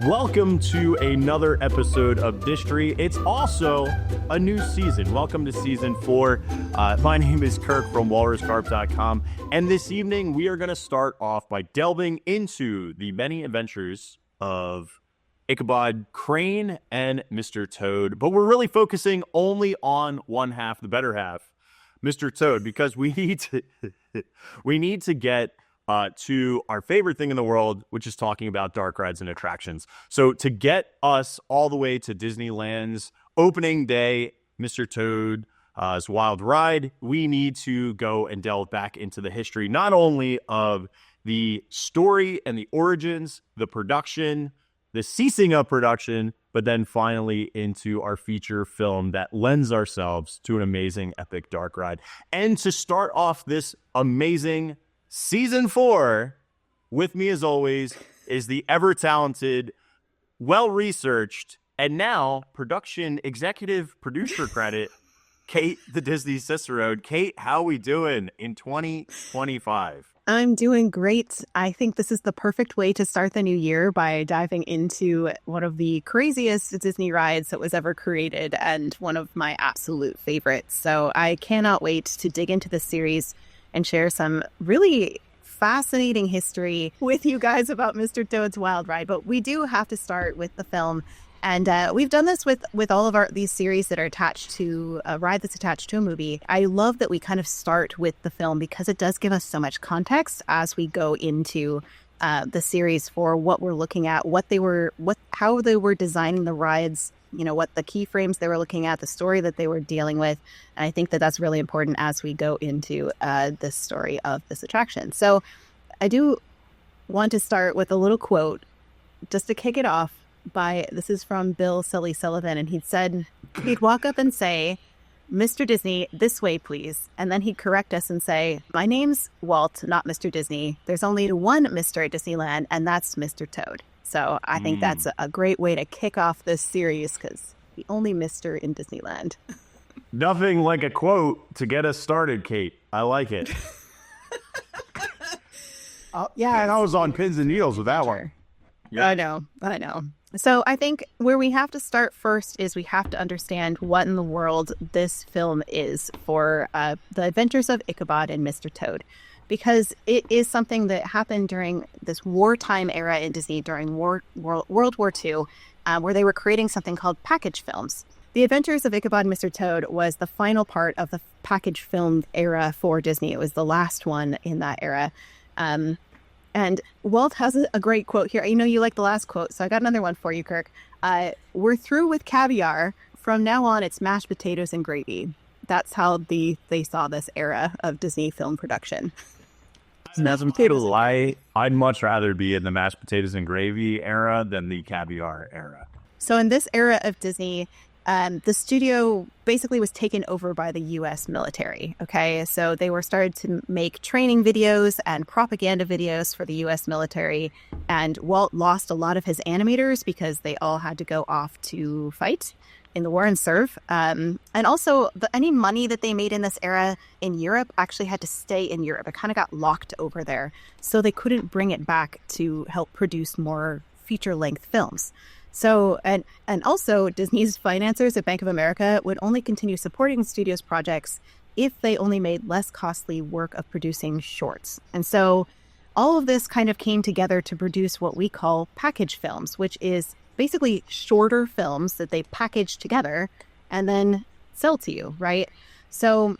Welcome to another episode of Distory. It's also a new season. Welcome to season 4. My name is Kirk from walruscarp.com, and this evening we are going to start off by delving into the many adventures of Ichabod Crane and Mr. Toad, but we're really focusing only on one half, the better half, Mr. Toad, because we need to get to our favorite thing in the world, which is talking about dark rides and attractions. So to get us all the way to Disneyland's opening day, Mr. Toad's Wild Ride, we need to go and delve back into the history, not only of the story and the origins, the production, the ceasing of production, but then finally into our feature film that lends ourselves to an amazing, epic dark ride. And to start off this amazing Season 4, with me as always, is the ever-talented, well-researched, and now production executive producer credit, Kate the Disney Cicerone. Kate, how we doing in 2025? I'm doing great. I think this is the perfect way to start the new year by diving into one of the craziest Disney rides that was ever created and one of my absolute favorites. So I cannot wait to dig into this series and share some really fascinating history with you guys about Mr. Toad's Wild Ride. But we do have to start with the film. And we've done this with all of these series that are attached to a ride that's attached to a movie. I love that we kind of start with the film because it does give us so much context as we go into the series for what we're looking at, how they were designing the rides, you know, what the keyframes they were looking at, the story that they were dealing with. And I think that that's really important as we go into the story of this attraction. So I do want to start with a little quote just to kick it off. This is from Bill Sully Sullivan, and he'd walk up and say, "Mr. Disney, this way, please." And then he'd correct us and say, "My name's Walt, not Mr. Disney. There's only one Mr. at Disneyland, and that's Mr. Toad." So I think that's a great way to kick off this series because the only Mr. in Disneyland. Nothing like a quote to get us started, Kate. I like it. Yeah, and I was on pins and needles with that one. Yeah. I know. So I think where we have to start first is we have to understand what in the world this film is for the adventures of Ichabod and Mr. Toad. Because it is something that happened during this wartime era in Disney during World War II, where they were creating something called package films. The Adventures of Ichabod and Mr. Toad was the final part of the package film era for Disney. It was the last one in that era. And Walt has a great quote here. You know you like the last quote, so I got another one for you, Kirk. "We're through with caviar. From now on, it's mashed potatoes and gravy." That's how they saw this era of Disney film production. Mashed potatoes lie. I'd much rather be in the mashed potatoes and gravy era than the caviar era. So in this era of Disney, the studio basically was taken over by the U.S. military. Okay, so they were started to make training videos and propaganda videos for the U.S. military. And Walt lost a lot of his animators because they all had to go off to fight in the war and serve. And also, any money that they made in this era in Europe actually had to stay in Europe. It kind of got locked over there. So they couldn't bring it back to help produce more feature-length films. So, and also Disney's financiers at Bank of America would only continue supporting the studio's projects if they only made less costly work of producing shorts. And so all of this kind of came together to produce what we call package films, which is basically shorter films that they package together and then sell to you, right? So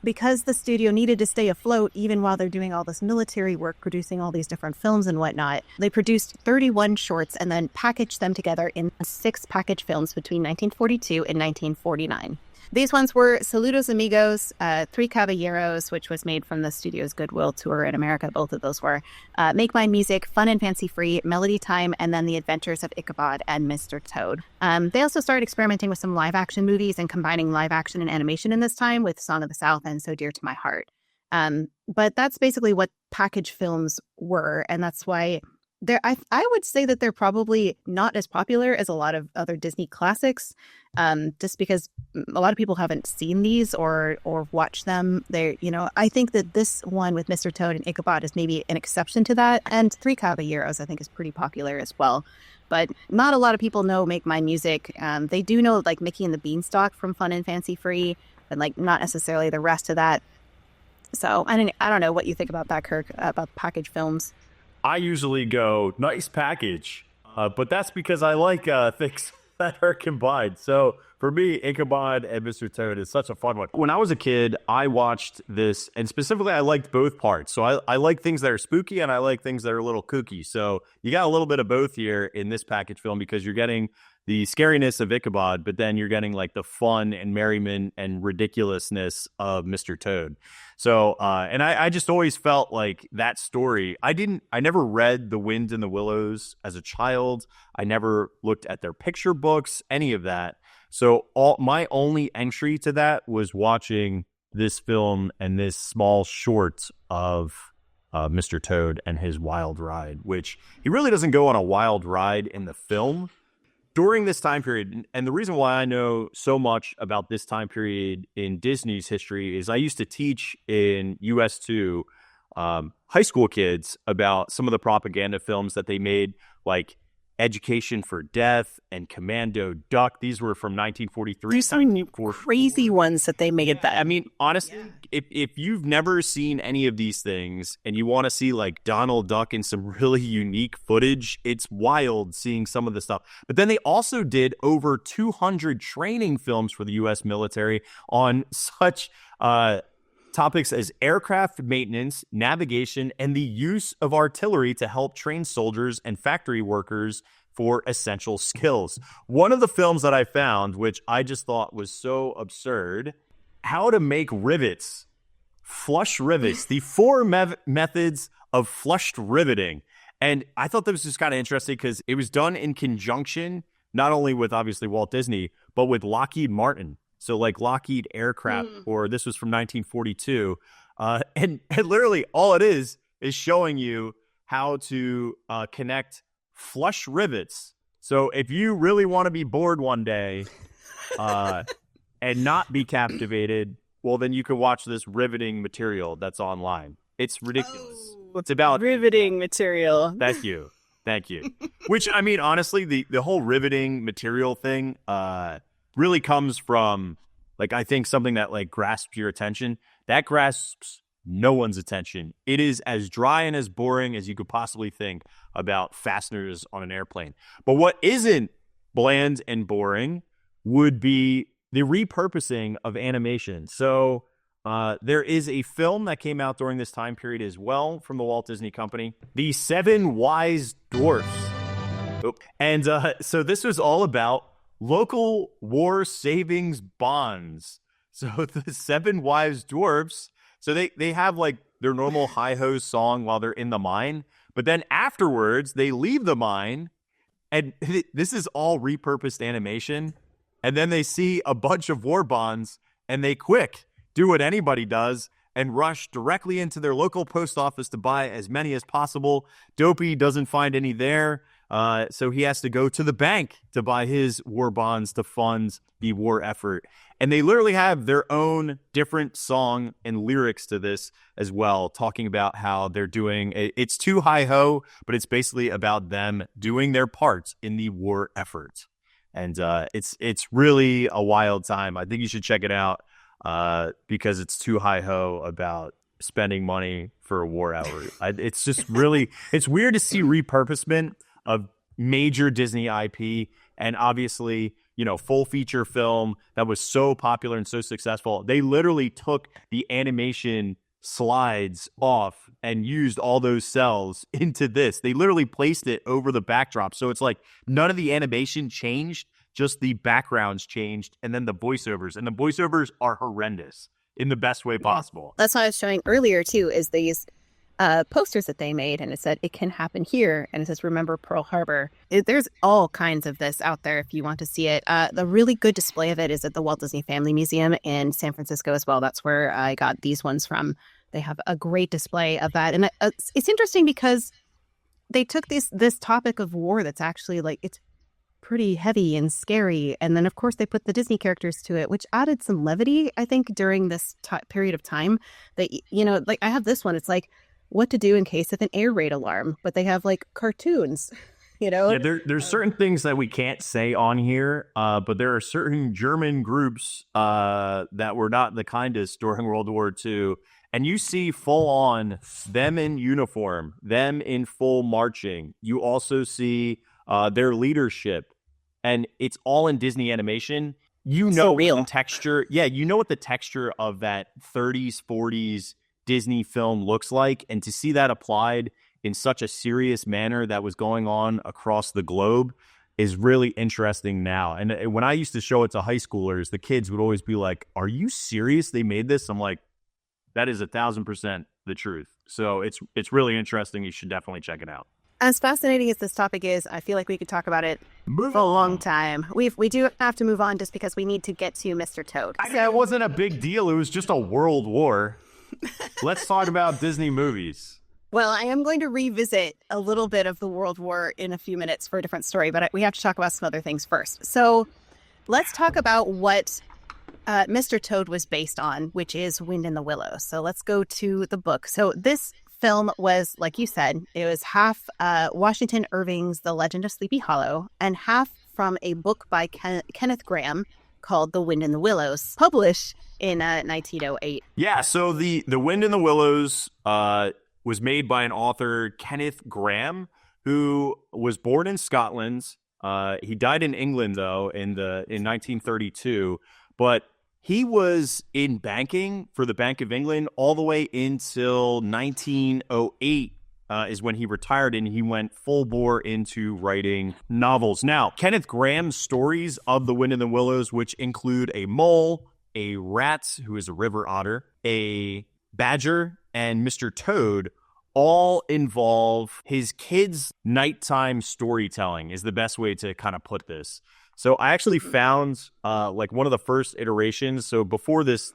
because the studio needed to stay afloat even while they're doing all this military work, producing all these different films and whatnot, they produced 31 shorts and then packaged them together in 6 package films between 1942 and 1949. These ones were Saludos Amigos, Three Caballeros, which was made from the studio's Goodwill Tour in America. Both of those were Make Mine Music, Fun and Fancy Free, Melody Time, and then The Adventures of Ichabod and Mr. Toad. They also started experimenting with some live action movies and combining live action and animation in this time with Song of the South and So Dear to My Heart. But that's basically what package films were. And that's why I would say that they're probably not as popular as a lot of other Disney classics, just because a lot of people haven't seen these or watched them. I think that this one with Mr. Toad and Ichabod is maybe an exception to that, and Three Caballeros I think is pretty popular as well. But not a lot of people know Make Mine Music. They do know like Mickey and the Beanstalk from Fun and Fancy Free, but like not necessarily the rest of that. So I don't know what you think about that, Kirk, about package films. I usually go nice package, but that's because I like things that are combined. So for me, Ichabod and Mr. Toad is such a fun one. When I was a kid, I watched this, and specifically, I liked both parts. So I like things that are spooky, and I like things that are a little kooky. So you got a little bit of both here in this package film because you're getting the scariness of Ichabod, but then you're getting like the fun and merriment and ridiculousness of Mr. Toad. So, and I just always felt like that story, I never read The Wind in the Willows as a child. I never looked at their picture books, any of that. So my only entry to that was watching this film and this small short of Mr. Toad and his wild ride, which he really doesn't go on a wild ride in the film. During this time period, and the reason why I know so much about this time period in Disney's history is I used to teach in US2 high school kids about some of the propaganda films that they made, like Education for Death and Commando Duck. These were from 1943. There's some crazy ones that they made. I mean, honestly, if you've never seen any of these things and you want to see like Donald Duck in some really unique footage, it's wild seeing some of the stuff. But then they also did over 200 training films for the U.S. military on such topics as aircraft maintenance, navigation, and the use of artillery to help train soldiers and factory workers for essential skills. One of the films that I found, which I just thought was so absurd, How to Make Rivets, Flush Rivets, the four methods of flushed riveting. And I thought this was kind of interesting because it was done in conjunction, not only with obviously Walt Disney, but with Lockheed Martin. So like Lockheed Aircraft, or this was from 1942. And literally all it is showing you how to connect flush rivets. So if you really want to be bored one day and not be captivated, well, then you can watch this riveting material that's online. It's ridiculous. It's about riveting material. Thank you. Which, I mean, honestly, the whole riveting material thing really comes from, like, I think something that like grasps your attention. That grasps no one's attention. It is as dry and as boring as you could possibly think about fasteners on an airplane. But what isn't bland and boring would be the repurposing of animation. So there is a film that came out during this time period as well from the Walt Disney Company, The Seven Wise Dwarfs. And so this was all about local war savings bonds. So the Seven Wise Dwarfs, so they have like their normal hi-ho song while they're in the mine, but then afterwards they leave the mine, and this is all repurposed animation, and then they see a bunch of war bonds, and they do what anybody does and rush directly into their local post office to buy as many as possible. Dopey doesn't find any there. So he has to go to the bank to buy his war bonds to fund the war effort. And they literally have their own different song and lyrics to this as well, talking about how they're doing it's too hi-ho, but it's basically about them doing their part in the war effort. And it's really a wild time. I think you should check it out because it's too hi-ho about spending money for a war effort. It's just really, it's weird to see repurposement of major Disney IP, and obviously, you know, full feature film that was so popular and so successful. They literally took the animation slides off and used all those cells into this. They literally placed it over the backdrop. So it's like none of the animation changed, just the backgrounds changed, and then the voiceovers. And the voiceovers are horrendous in the best way possible. That's what I was showing earlier, too, is these posters that they made, and it said it can happen here, and it says remember Pearl Harbor. There's all kinds of this out there if you want to see it. The really good display of it is at the Walt Disney Family Museum in San Francisco as well. That's where I got these ones from. They have a great display of that, and it's interesting because they took this topic of war that's actually like, it's pretty heavy and scary. And then, of course, they put the Disney characters to it, which added some levity, I think, during this period of time. That, you know, like I have this one. It's like what to do in case of an air raid alarm. But they have like cartoons, you know? Yeah, there's certain things that we can't say on here, but there are certain German groups that were not the kindest during World War II. And you see full on them in uniform, them in full marching. You also see their leadership, and it's all in Disney animation. You know, real texture. Yeah, you know what the texture of that 30s, 40s Disney film looks like. And to see that applied in such a serious manner that was going on across the globe is really interesting now. And when I used to show it to high schoolers, the kids would always be like, "Are you serious? They made this?" I'm like, that is 1,000% the truth. So it's really interesting. You should definitely check it out. As fascinating as this topic is, I feel like we could talk about it for a long time. We do have to move on just because we need to get to Mr. Toad. I mean, it wasn't a big deal. It was just a world war. Let's talk about Disney movies. Well, I am going to revisit a little bit of the World War in a few minutes for a different story, but we have to talk about some other things first. So let's talk about what Mr. Toad was based on, which is Wind in the Willows. So let's go to the book. So this film was, like you said, it was half Washington Irving's The Legend of Sleepy Hollow and half from a book by Kenneth Graham called The Wind in the Willows, published in 1908. Yeah, so the Wind in the Willows was made by an author, Kenneth Graham, who was born in Scotland. He died in England, though, in 1932, but he was in banking for the Bank of England all the way until 1908 is when he retired, and he went full bore into writing novels. Now, Kenneth Graham's stories of The Wind in the Willows, which include a mole, a rat, who is a river otter, a badger, and Mr. Toad, all involve his kids' nighttime storytelling, is the best way to kind of put this. So I actually found like one of the first iterations. So before this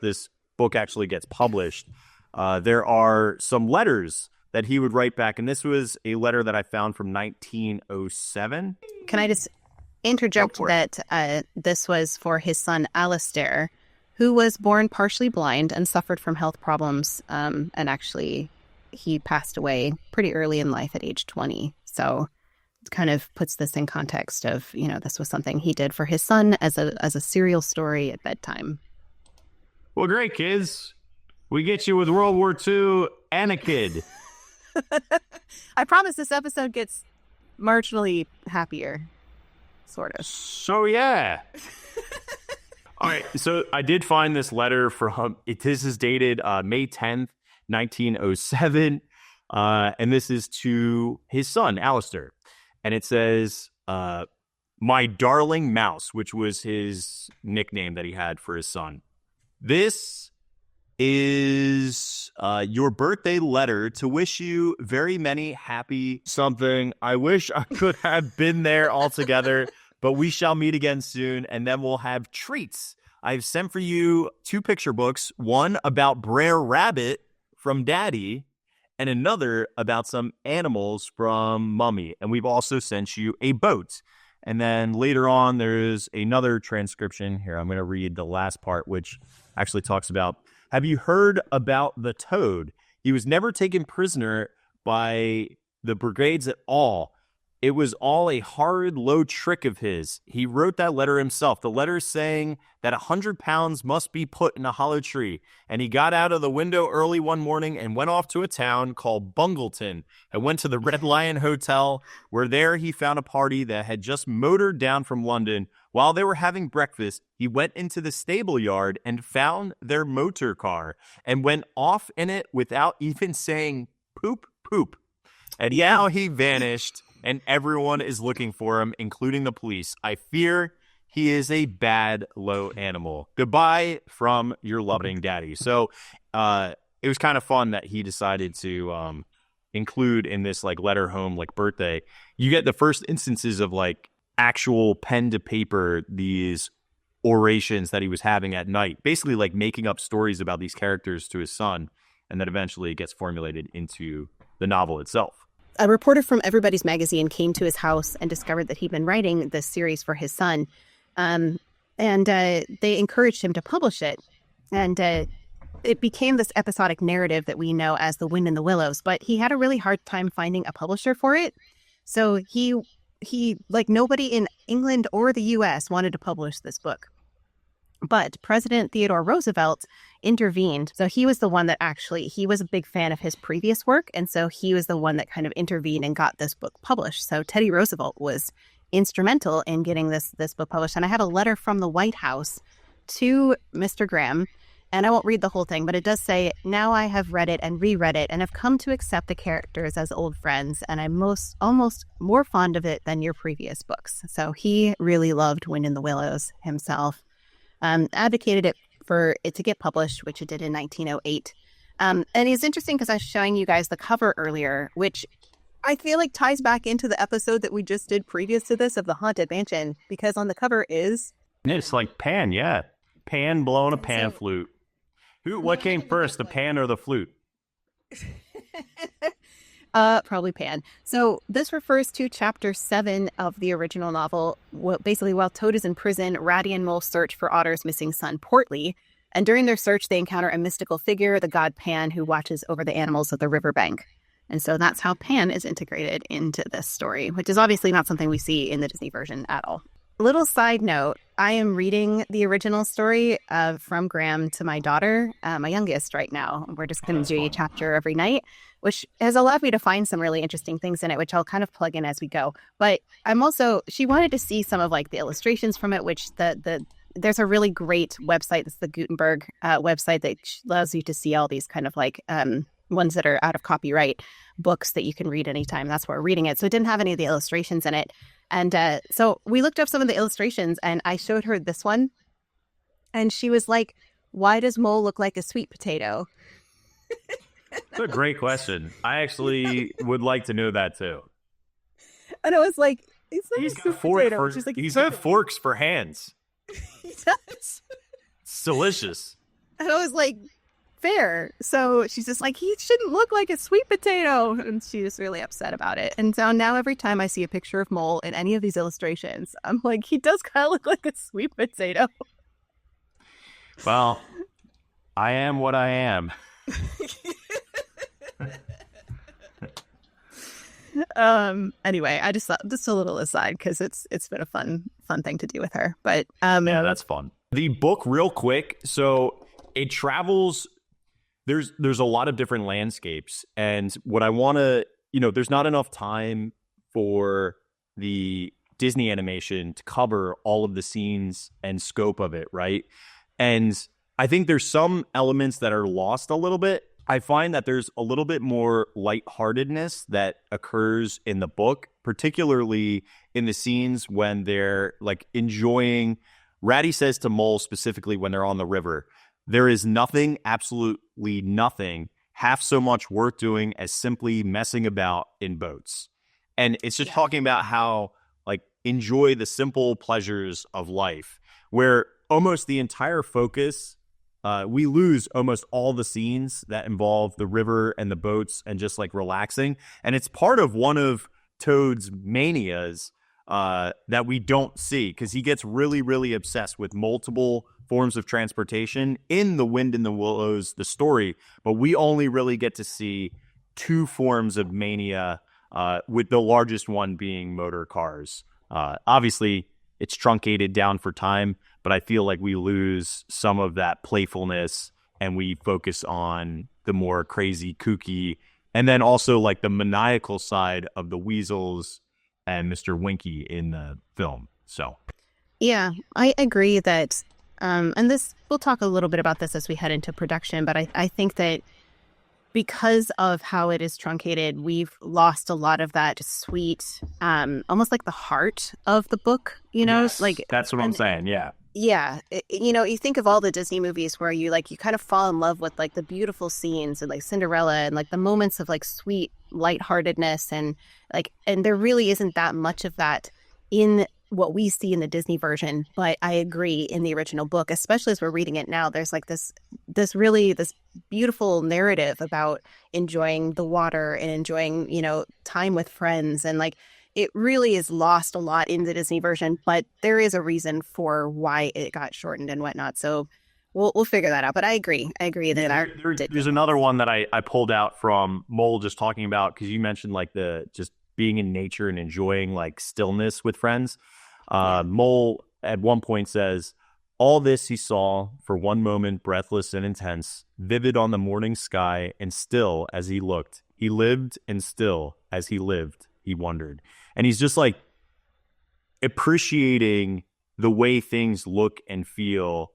book actually gets published, there are some letters that he would write back. And this was a letter that I found from 1907. Can I just interject that this was for his son, Alistair, who was born partially blind and suffered from health problems. And actually, he passed away pretty early in life at age 20. So it kind of puts this in context of, you know, this was something he did for his son as a serial story at bedtime. Well, great, kids. We get you with World War II and a kid. I promise this episode gets marginally happier, sort of. So, yeah. All right, so I did find this letter from, this is dated May 10th, 1907, and this is to his son, Alistair. And it says, "My darling mouse," which was his nickname that he had for his son. "This is your birthday letter to wish you very many happy something. I wish I could have been there altogether, but we shall meet again soon, and then we'll have treats. I've sent for you 2 picture books, one about Brer Rabbit from Daddy, and another about some animals from Mummy. And we've also sent you a boat." And then later on, there's another transcription. Here, I'm going to read the last part, which actually talks about, "Have you heard about the Toad? He was never taken prisoner by the brigades at all. It was all a horrid low trick of his. He wrote that letter himself. The letter saying that 100 pounds must be put in a hollow tree. And he got out of the window early one morning and went off to a town called Bungleton and went to the Red Lion Hotel, where there he found a party that had just motored down from London. While they were having breakfast, he went into the stable yard and found their motor car and went off in it without even saying poop, poop. And now he vanished, and everyone is looking for him, including the police. I fear he is a bad, low animal. Goodbye from your loving daddy." So it was kind of fun that he decided to include in this like letter home, like birthday. You get the first instances of like actual pen to paper, these orations that he was having at night, basically like making up stories about these characters to his son. And then eventually it gets formulated into the novel itself. a reporter from Everybody's Magazine came to his house and discovered that he'd been writing this series for his son. And they encouraged him to publish it. And it became this episodic narrative that we know as The Wind in the Willows. But he had a really hard time finding a publisher for it. So he like nobody in England or the U.S. wanted to publish this book. But President Theodore Roosevelt intervened. So he was the one that he was a big fan of his previous work. And so he was the one that kind of intervened and got this book published. So Teddy Roosevelt was instrumental in getting this book published. And I have a letter from the White House to Mr. Graham. And I won't read the whole thing, but it does say, "Now I have read it and reread it and have come to accept the characters as old friends. And I'm almost more fond of it than your previous books." So he really loved Wind in the Willows himself. Advocated it for it to get published, which it did in 1908. And it's interesting because I was showing you guys the cover earlier, which I feel like ties back into the episode that we just did previous to this of the Haunted Mansion, because on the cover is... It's like Pan, yeah. Pan blowing a pan flute. What came first, the pan or the flute? Probably Pan. So this refers to chapter 7 of the original novel. Basically, while Toad is in prison, Ratty and Mole search for Otter's missing son, Portly. And during their search, they encounter a mystical figure, the god Pan, who watches over the animals of the riverbank. And so that's how Pan is integrated into this story, which is obviously not something we see in the Disney version at all. Little side note, I am reading the original story from Graham to my daughter, my youngest right now. We're just going to do a chapter every night, which has allowed me to find some really interesting things in it, which I'll kind of plug in as we go. But she wanted to see some of like the illustrations from it, which there's a really great website. It's the Gutenberg website that allows you to see all these kind of like ones that are out of copyright books that you can read anytime. That's where we're reading it. So it didn't have any of the illustrations in it. And so we looked up some of the illustrations and I showed her this one. And she was like, "Why does Mole look like a sweet potato?" That's a great question. I actually would like to know that too. And I was like, he's got forks for hands. He does. It's delicious. And I was like, fair. So she's just like, he shouldn't look like a sweet potato. And she was really upset about it. And so now every time I see a picture of Mole in any of these illustrations, I'm like, he does kind of look like a sweet potato. Well, I am what I am. Anyway, I just thought just a little aside because it's been a fun thing to do with her. But yeah, that's fun. The book, real quick, so it travels. There's a lot of different landscapes, and what I want to, there's not enough time for the Disney animation to cover all of the scenes and scope of it, right? And I think there's some elements that are lost a little bit. I find that there's a little bit more lightheartedness that occurs in the book, particularly in the scenes when they're like enjoying. Ratty says to Mole specifically when they're on the river, "There is nothing, absolutely nothing, half so much worth doing as simply messing about in boats." And it's just talking about how like enjoy the simple pleasures of life, where almost the entire focus. We lose almost all the scenes that involve the river and the boats and just like relaxing. And it's part of one of Toad's manias that we don't see because he gets really, really obsessed with multiple forms of transportation in The Wind in the Willows, the story. But we only really get to see two forms of mania, with the largest one being motor cars. Obviously, it's truncated down for time, but I feel like we lose some of that playfulness and we focus on the more crazy, kooky, and then also like the maniacal side of the weasels and Mr. Winky in the film. So, yeah, I agree that, and this, we'll talk a little bit about this as we head into production, but I think that because of how it is truncated, we've lost a lot of that sweet, almost like the heart of the book, yes, like that's what I'm saying. Yeah. Yeah. You think of all the Disney movies where you kind of fall in love with like the beautiful scenes and like Cinderella and like the moments of like sweet lightheartedness and there really isn't that much of that in what we see in the Disney version, but I agree in the original book, especially as we're reading it now, there's like this beautiful narrative about enjoying the water and enjoying, time with friends. And like, it really is lost a lot in the Disney version, but there is a reason for why it got shortened and whatnot. So we'll figure that out. But I agree that There's another one that I pulled out from Mole just talking about, because you mentioned like the just being in nature and enjoying like stillness with friends. Mole at one point says, all this he saw for one moment, breathless and intense, vivid on the morning sky, and still as he looked. He lived, and still as he lived, he wondered. And he's just like appreciating the way things look and feel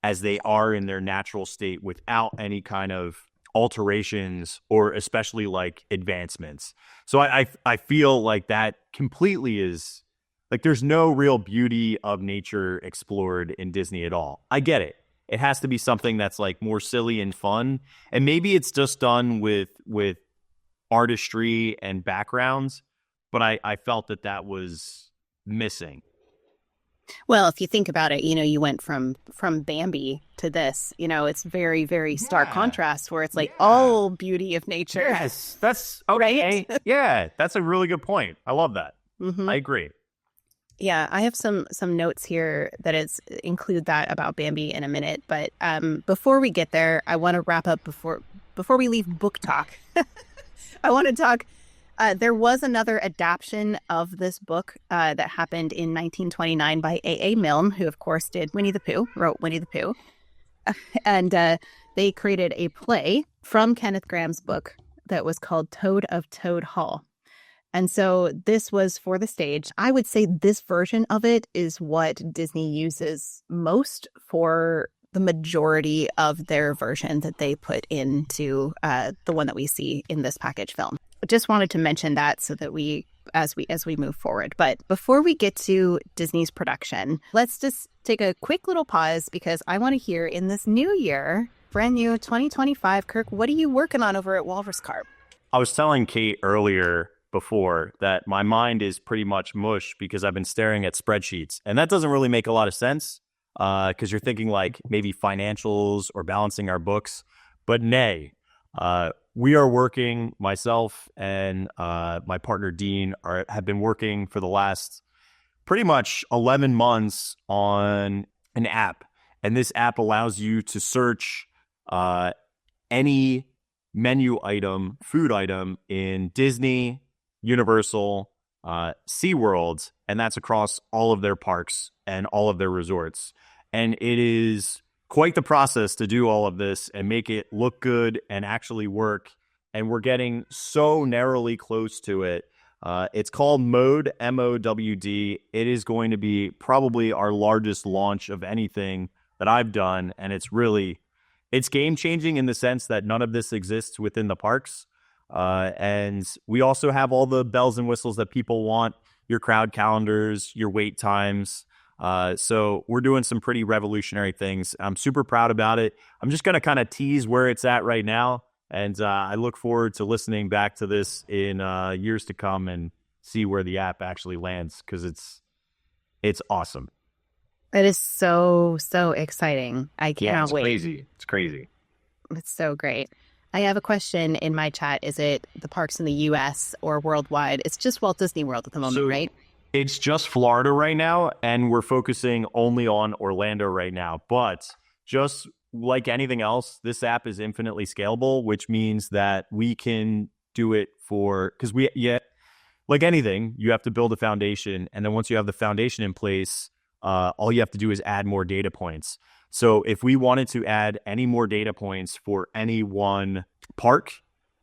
as they are in their natural state without any kind of alterations or especially like advancements. So I feel like that completely is like there's no real beauty of nature explored in Disney at all. I get it. It has to be something that's like more silly and fun. And maybe it's just done with artistry and backgrounds, but I felt that was missing. Well, if you think about it, you went from Bambi to this, it's very, very stark contrast where it's like all beauty of nature. Yes, that's okay. Right? Yeah, that's a really good point. I love that. Mm-hmm. I agree. Yeah, I have some notes here that include that about Bambi in a minute. But before we get there, I want to wrap up before we leave book talk. I want to talk. There was another adaptation of this book that happened in 1929 by A.A. Milne, who, of course, wrote Winnie the Pooh. And they created a play from Kenneth Graham's book that was called Toad of Toad Hall. And so this was for the stage. I would say this version of it is what Disney uses most for the majority of their version that they put into the one that we see in this package film. Just wanted to mention that so that as we move forward. But before we get to Disney's production, let's just take a quick little pause because I want to hear in this new year, brand new 2025, Kirk, what are you working on over at Walrus Carp? I was telling Kate earlier before that my mind is pretty much mush because I've been staring at spreadsheets, and that doesn't really make a lot of sense because you're thinking like maybe financials or balancing our books, but nay. We are working, myself and my partner Dean have been working for the last pretty much 11 months on an app. And this app allows you to search any menu item, food item in Disney, Universal, SeaWorld, and that's across all of their parks and all of their resorts. And it is quite the process to do all of this and make it look good and actually work. And we're getting so narrowly close to it. It's called Mode, MOWD. It is going to be probably our largest launch of anything that I've done. And it's game changing in the sense that none of this exists within the parks. And we also have all the bells and whistles that people want, your crowd calendars, your wait times. So we're doing some pretty revolutionary things. I'm super proud about it. I'm just going to kind of tease where it's at right now. And I look forward to listening back to this in years to come and see where the app actually lands because it's awesome. It is so, so exciting. I cannot wait. It's crazy. It's so great. I have a question in my chat. Is it the parks in the U.S. or worldwide? It's just Walt Disney World at the moment, right? It's just Florida right now, and we're focusing only on Orlando right now. But just like anything else, this app is infinitely scalable, which means that we can do it because like anything, you have to build a foundation. And then once you have the foundation in place, all you have to do is add more data points. So if we wanted to add any more data points for any one park,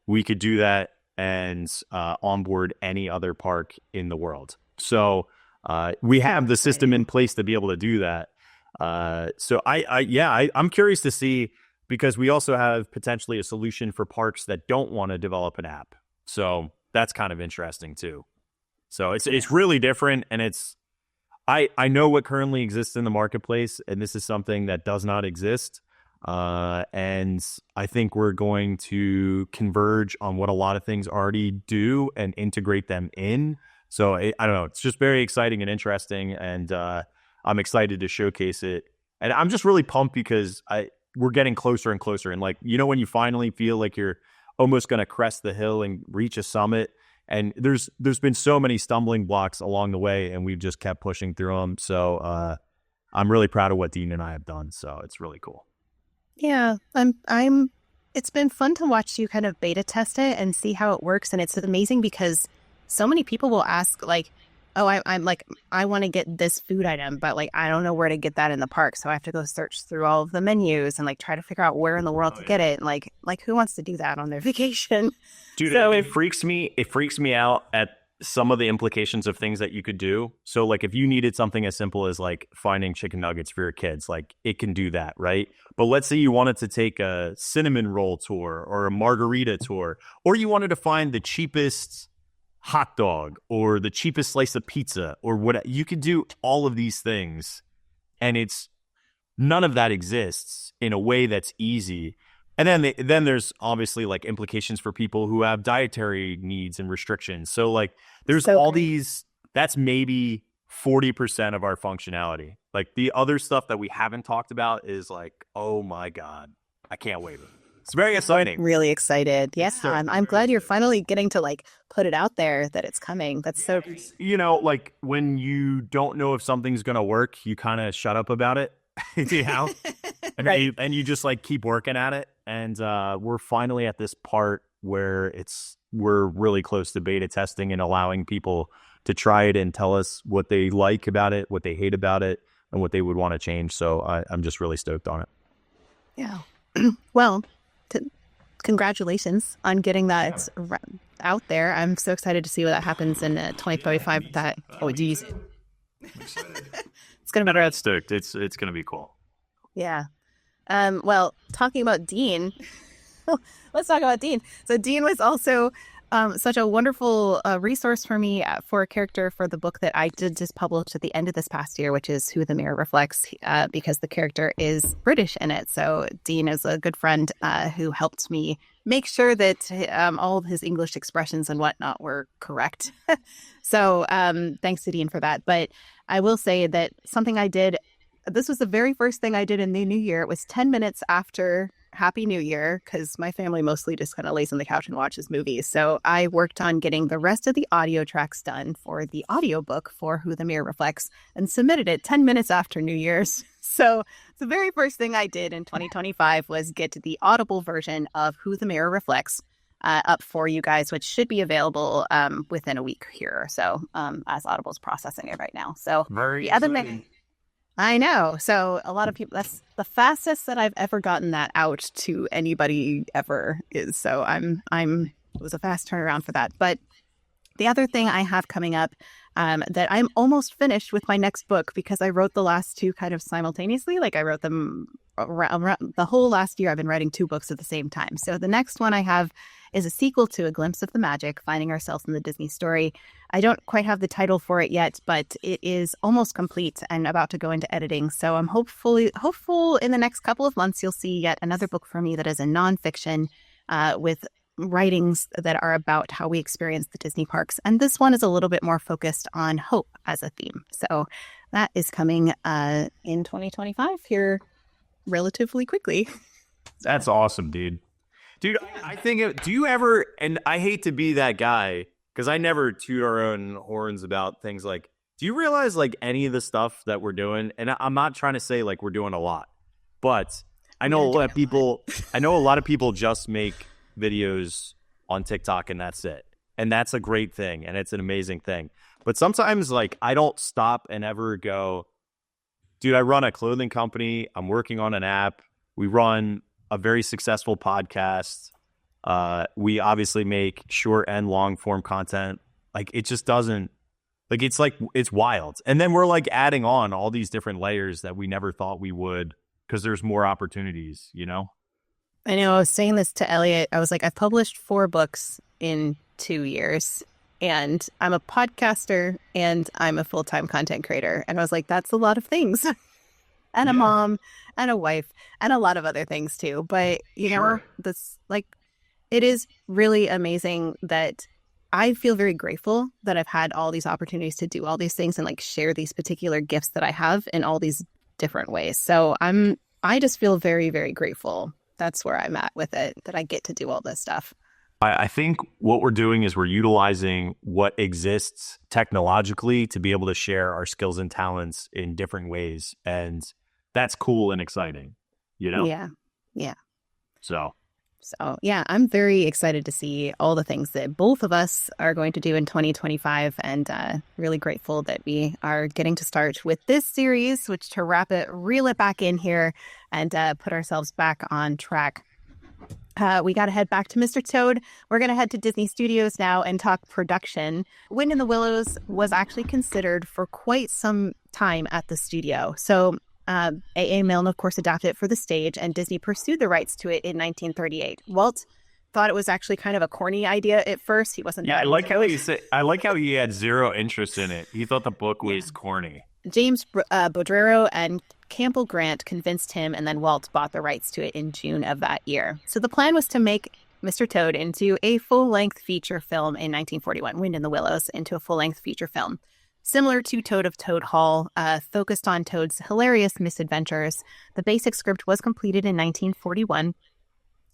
we could do that and onboard any other park in the world. So we have the system in place to be able to do that. So I'm curious to see, because we also have potentially a solution for parks that don't want to develop an app. So that's kind of interesting too. So it's really different, and I know what currently exists in the marketplace, and this is something that does not exist. And I think we're going to converge on what a lot of things already do and integrate them in So I don't know. It's just very exciting and interesting, and I'm excited to showcase it. And I'm just really pumped because we're getting closer and closer. And like, when you finally feel like you're almost going to crest the hill and reach a summit, and there's been so many stumbling blocks along the way, and we've just kept pushing through them. So I'm really proud of what Dean and I have done. So it's really cool. Yeah, it's been fun to watch you kind of beta test it and see how it works. And it's amazing because so many people will ask like, oh, I'm like, I want to get this food item, but like, I don't know where to get that in the park. So I have to go search through all of the menus and like try to figure out where in the world to get it. And like who wants to do that on their vacation? Dude, So it freaks me out at some of the implications of things that you could do. So like if you needed something as simple as like finding chicken nuggets for your kids, like it can do that, right? But let's say you wanted to take a cinnamon roll tour or a margarita tour, or you wanted to find the cheapest hot dog or the cheapest slice of pizza or what, you could do all of these things, and none of that exists in a way that's easy. And then there's obviously like implications for people who have dietary needs and restrictions. So like there's all these, that's maybe 40% of our functionality. Like the other stuff that we haven't talked about is like, oh my God, I can't wait. It's very exciting. really excited. Yes, I'm glad you're finally getting to like put it out there that it's coming. That's so. Like when you don't know if something's going to work, you kind of shut up about it, and, Right. and you just like keep working at it. And we're finally at this part where we're really close to beta testing and allowing people to try it and tell us what they like about it, what they hate about it, and what they would want to change. So I'm just really stoked on it. Yeah. Well, congratulations on getting that out there. I'm so excited to see what that happens in 2025. That geez, it's gonna be Better stoked. It's gonna be cool. yeah. Well, talking about Dean, let's talk about Dean. So Dean was also such a wonderful resource for me for a character for the book that I did just publish at the end of this past year, which is Who the Mirror Reflects, because the character is British in it. So Dean is a good friend who helped me make sure that all of his English expressions and whatnot were correct. So thanks to Dean for that. But I will say that something I did, this was the very first thing I did in the new year. It was 10 minutes after Happy New Year, because my family mostly just kind of lays on the couch and watches movies. So I worked on getting the rest of the audio tracks done for the audiobook for Who the Mirror Reflects and submitted it 10 minutes after New Year's. So the very first thing I did in 2025 was get the Audible version of Who the Mirror Reflects up for you guys, which should be available within a week here or so, as Audible's processing it right now. So Very the other thing, I know. So a lot of people, that's the fastest that I've ever gotten that out to anybody ever is. So it was a fast turnaround for that. But the other thing I have coming up that I'm almost finished with my next book, because I wrote the last two kind of simultaneously. Like I wrote them around the whole last year. I've been writing two books at the same time. So the next one I have is a sequel to A Glimpse of the Magic, Finding Ourselves in the Disney Story. I don't quite have the title for it yet, but it is almost complete and about to go into editing. So I'm hopeful in the next couple of months you'll see yet another book from me that is a nonfiction with writings that are about how we experience the Disney parks. And this one is a little bit more focused on hope as a theme. So that is coming in 2025 here relatively quickly. That's awesome, dude. Dude, I think, do you ever, and I hate to be that guy, because I never toot our own horns about things like, do you realize like any of the stuff that we're doing, and I'm not trying to say like we're doing a lot, but I know a lot of people just make videos on TikTok and that's it. And that's a great thing. And it's an amazing thing. But sometimes like I don't stop and ever go, dude, I run a clothing company. I'm working on an app. We run a very successful podcast. We obviously make short and long form content. Like it just doesn't, like it's wild. And then we're like adding on all these different layers that we never thought we would, because there's more opportunities, you know? I know. I was saying this to Elliot. I was like, I've published 4 books in 2 years, and I'm a podcaster, and I'm a full-time content creator. And I was like, that's a lot of things. And a mom, and a wife, and a lot of other things too. But, you know, this, like, it is really amazing that I feel very grateful that I've had all these opportunities to do all these things and like share these particular gifts that I have in all these different ways. So I just feel very, very grateful. That's where I'm at with it, that I get to do all this stuff. I think what we're doing is we're utilizing what exists technologically to be able to share our skills and talents in different ways. And that's cool and exciting, you know? Yeah. Yeah. So yeah, I'm very excited to see all the things that both of us are going to do in 2025, and really grateful that we are getting to start with this series, which to wrap it, reel it back in here and put ourselves back on track. We got to head back to Mr. Toad. We're going to head to Disney Studios now and talk production. Wind in the Willows was actually considered for quite some time at the studio. So A.A. Milne, of course, adapted it for the stage, and Disney pursued the rights to it in 1938. Walt thought it was actually kind of a corny idea at first. He wasn't. Yeah, I like how he had zero interest in it. He thought the book was corny. James Bodrero and Campbell Grant convinced him, and then Walt bought the rights to it in June of that year. So the plan was to make Mr. Toad into a full-length feature film in 1941, Wind in the Willows, into a full-length feature film. Similar to Toad of Toad Hall, focused on Toad's hilarious misadventures. The basic script was completed in 1941,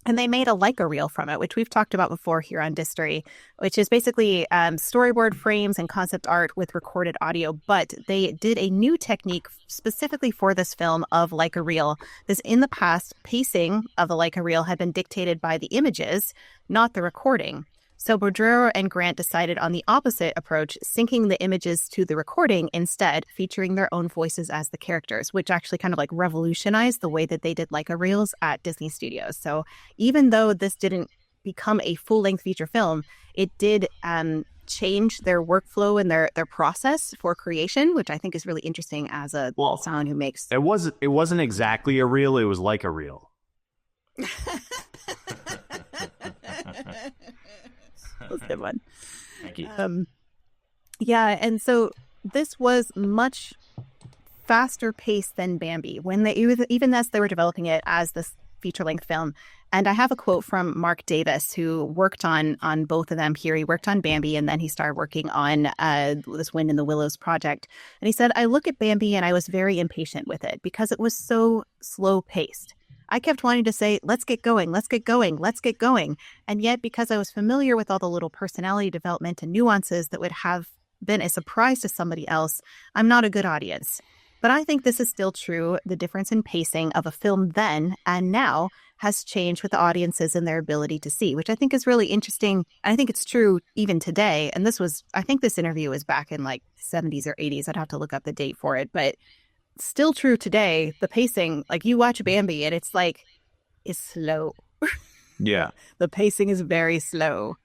and they made a Leica reel from it, which we've talked about before here on Distory, which is basically storyboard frames and concept art with recorded audio. But they did a new technique specifically for this film of Leica reel. This, in the past, pacing of the Leica reel had been dictated by the images, not the recording. So Bodrero and Grant decided on the opposite approach, syncing the images to the recording instead, featuring their own voices as the characters, which actually kind of like revolutionized the way that they did Leica reels at Disney Studios. So even though this didn't become a full-length feature film, it did change their workflow and their process for creation, which I think is really interesting as someone who makes... It wasn't exactly a reel, it was like a reel. That's a good one. Thank you. Yeah, and so this was much faster paced than Bambi even as they were developing it as this feature-length film. And I have a quote from Mark Davis, who worked on both of them here. He worked on Bambi, and then he started working on this Wind in the Willows project. And he said, "I look at Bambi and I was very impatient with it because it was so slow-paced. I kept wanting to say, let's get going, let's get going, let's get going. And yet, because I was familiar with all the little personality development and nuances that would have been a surprise to somebody else, I'm not a good audience. But I think this is still true. The difference in pacing of a film then and now has changed with the audiences and their ability to see, which I think is really interesting. I think it's true even today. And I think this interview was back in like 70s or 80s. I'd have to look up the date for it, but still true today. The pacing, like you watch Bambi and it's like, it's slow. Yeah. The pacing is very slow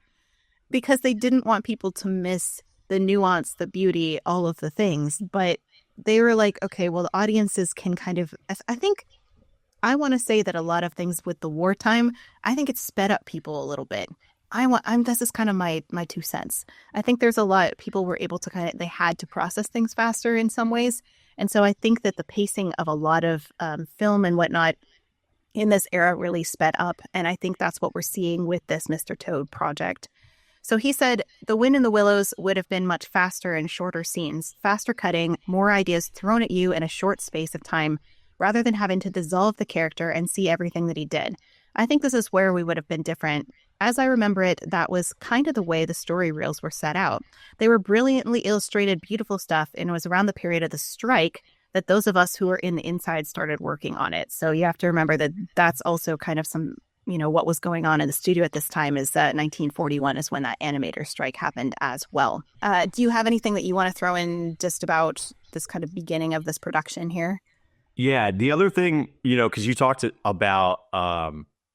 because they didn't want people to miss the nuance, the beauty, all of the things. But they were like, okay, well, the audiences can kind of, I think, I want to say that a lot of things with the wartime, I think it sped up people a little bit. This is kind of my 2 cents. I think there's a lot, people were able to they had to process things faster in some ways. And so I think that the pacing of a lot of film and whatnot in this era really sped up. And I think that's what we're seeing with this Mr. Toad project. So he said, the Wind in the Willows would have been much faster and shorter scenes, faster cutting, more ideas thrown at you in a short space of time, rather than having to dissolve the character and see everything that he did. I think this is where we would have been different. As I remember it, that was kind of the way the story reels were set out. They were brilliantly illustrated, beautiful stuff, and it was around the period of the strike that those of us who were in the inside started working on it. So you have to remember that that's also kind of some, what was going on in the studio at this time is 1941 is when that animator strike happened as well. Do you have anything that you want to throw in just about this kind of beginning of this production here? Yeah, the other thing, because you talked about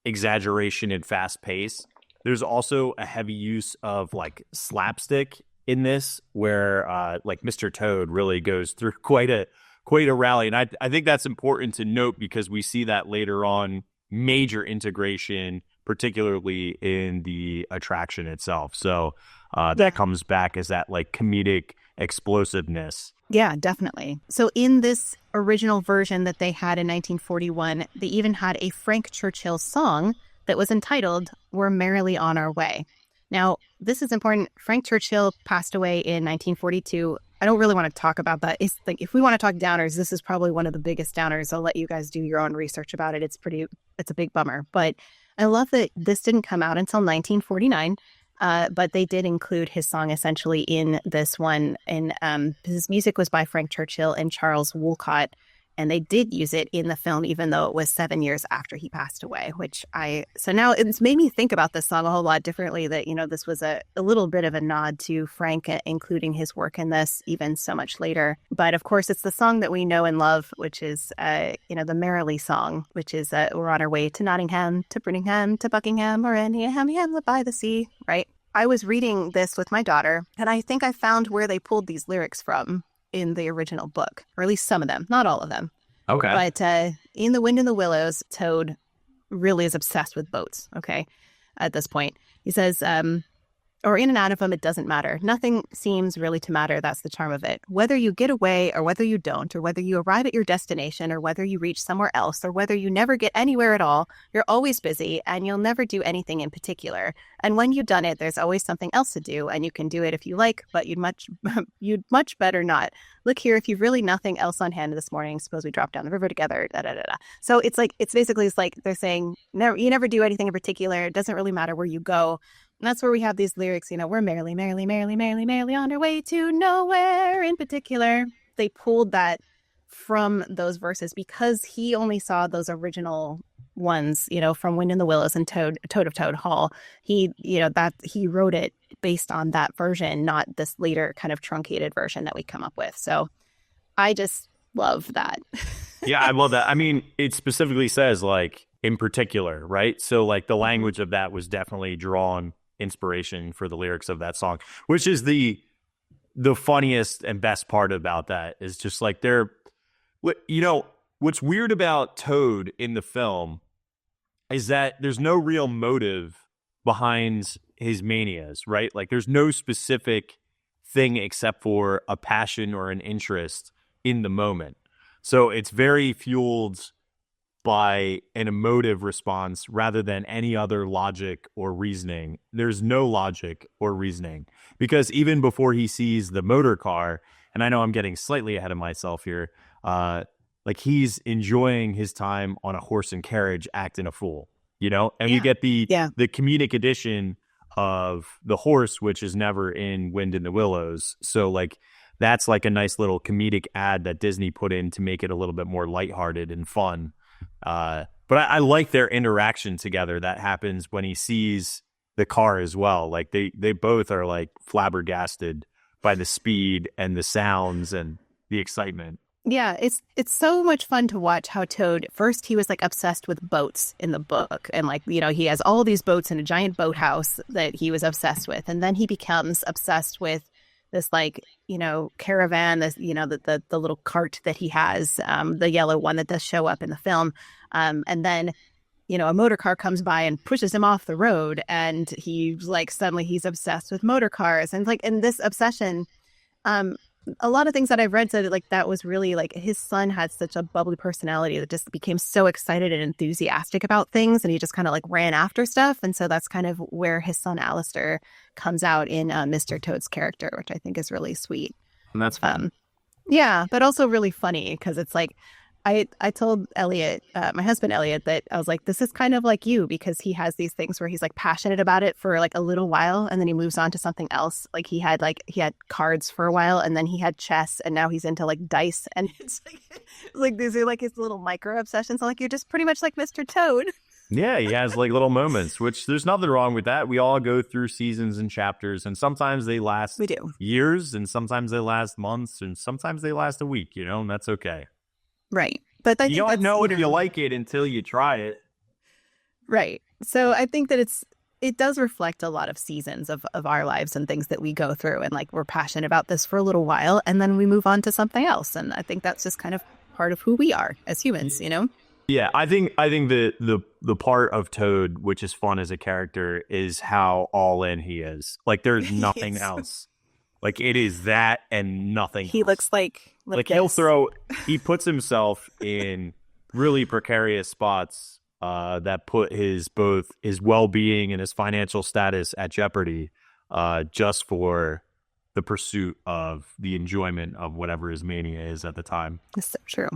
exaggeration and fast pace, there's also a heavy use of like slapstick in this where like Mr. Toad really goes through quite a rally. And I think that's important to note because we see that later on, major integration, particularly in the attraction itself. So that comes back as that like comedic explosiveness. Yeah, definitely. So in this original version that they had in 1941, they even had a Frank Churchill song that was entitled We're Merrily On Our Way. Now, this is important. Frank Churchill passed away in 1942. I don't really want to talk about that. It's like, if we want to talk downers, this is probably one of the biggest downers. I'll let you guys do your own research about it. It's a big bummer. But I love that this didn't come out until 1949. But they did include his song essentially in this one. And his music was by Frank Churchill and Charles Woolcott. And they did use it in the film, even though it was 7 years after he passed away, so now it's made me think about this song a whole lot differently, that, this was a little bit of a nod to Frank, including his work in this even so much later. But of course, it's the song that we know and love, which is, the Merrily song, which is we're on our way to Nottingham, to Birmingham, to Buckingham, or any hamlet by the sea, right? I was reading this with my daughter, and I think I found where they pulled these lyrics from in the original book, or at least some of them, not all of them. Okay. But in The Wind in the Willows, Toad really is obsessed with boats, okay, at this point. He says, or in and out of them, it doesn't matter. Nothing seems really to matter. That's the charm of it. Whether you get away or whether you don't, or whether you arrive at your destination or whether you reach somewhere else, or whether you never get anywhere at all, you're always busy and you'll never do anything in particular. And when you've done it, there's always something else to do, and you can do it if you like, but you'd much better not. Look here, if you've really nothing else on hand this morning, suppose we drop down the river together, da da da da. So it's like they're saying, you never do anything in particular. It doesn't really matter where you go. And that's where we have these lyrics, we're merrily, merrily, merrily, merrily, merrily on our way to nowhere in particular. They pulled that from those verses because he only saw those original ones, from Wind in the Willows and Toad of Toad Hall. He wrote it based on that version, not this later kind of truncated version that we come up with. So I just love that. Yeah, I love that. I mean, it specifically says like in particular, right? So like the language of that was definitely drawn inspiration for the lyrics of that song, which is the funniest and best part about that is just like what's weird about Toad in the film is that there's no real motive behind his manias, right? Like there's no specific thing except for a passion or an interest in the moment. So it's very fueled by an emotive response rather than any other logic or reasoning. There's no logic or reasoning because even before he sees the motor car, and I know I'm getting slightly ahead of myself here, like he's enjoying his time on a horse and carriage acting a fool, and you get the comedic edition of the horse, which is never in Wind in the Willows. So like that's like a nice little comedic ad that Disney put in to make it a little bit more lighthearted and fun. But I like their interaction together that happens when he sees the car as well. Like they both are like flabbergasted by the speed and the sounds and the excitement. Yeah, it's so much fun to watch how Toad, first he was like obsessed with boats in the book, and like, he has all these boats in a giant boathouse that he was obsessed with, and then he becomes obsessed with this like, caravan, this, the little cart that he has, the yellow one that does show up in the film. And then, a motor car comes by and pushes him off the road, and he's like, suddenly he's obsessed with motor cars. And like in this obsession, a lot of things that I've read said like that was really like his son had such a bubbly personality that just became so excited and enthusiastic about things, and he just kind of like ran after stuff. And so that's kind of where his son Alistair comes out in Mr. Toad's character, which I think is really sweet. And that's fun. Yeah, but also really funny because it's like I told Elliot, my husband Elliot, that I was like, this is kind of like you, because he has these things where he's like passionate about it for like a little while and then he moves on to something else. Like he had cards for a while, and then he had chess, and now he's into like dice, and it's like these are like his little micro obsessions. So like you're just pretty much like Mr. Toad. Yeah, he has like little moments, which there's nothing wrong with that. We all go through seasons and chapters, and sometimes they last years, and sometimes they last months, and sometimes they last a week, and that's okay. Right. But you don't know if you like it until you try it. Right. So I think that it does reflect a lot of seasons of our lives and things that we go through. And like, we're passionate about this for a little while, and then we move on to something else. And I think that's just kind of part of who we are as humans, Yeah, I think the part of Toad which is fun as a character is how all in he is. Like there's nothing else. Like it is that and nothing he else. Looks like he puts himself in really precarious spots that put both his well-being and his financial status at jeopardy, just for the pursuit of the enjoyment of whatever his mania is at the time. That's so true.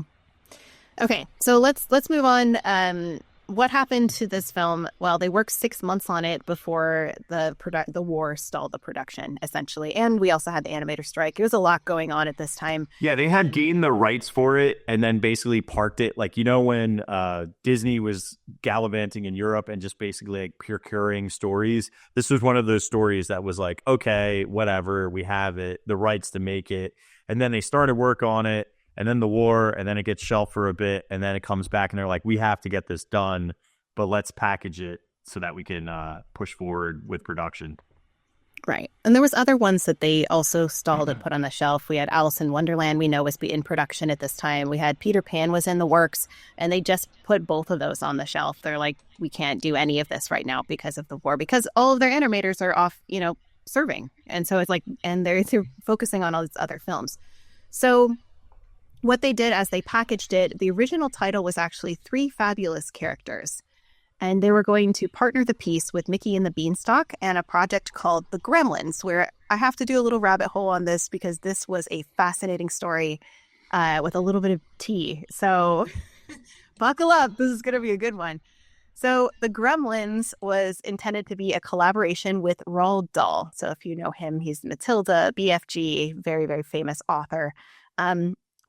Okay, so let's move on. What happened to this film? Well, they worked 6 months on it before the war stalled the production, essentially. And we also had the animator strike. There was a lot going on at this time. Yeah, they had gained the rights for it and then basically parked it. Like, when Disney was gallivanting in Europe and just basically like procuring stories, this was one of those stories that was like, okay, whatever, we have it, the rights to make it. And then they started work on it. And then the war, and then it gets shelved for a bit, and then it comes back, and they're like, we have to get this done, but let's package it so that we can push forward with production. Right. And there was other ones that they also stalled and put on the shelf. We had Alice in Wonderland, we know, was in production at this time. We had Peter Pan was in the works, and they just put both of those on the shelf. They're like, we can't do any of this right now because of the war, because all of their animators are off, serving. And so it's like, and they're focusing on all these other films. So what they did as they packaged it, the original title was actually Three Fabulous Characters. And they were going to partner the piece with Mickey and the Beanstalk and a project called The Gremlins, where I have to do a little rabbit hole on this because this was a fascinating story with a little bit of tea. So buckle up. This is going to be a good one. So The Gremlins was intended to be a collaboration with Roald Dahl. So if you know him, he's Matilda, BFG, very, very famous author.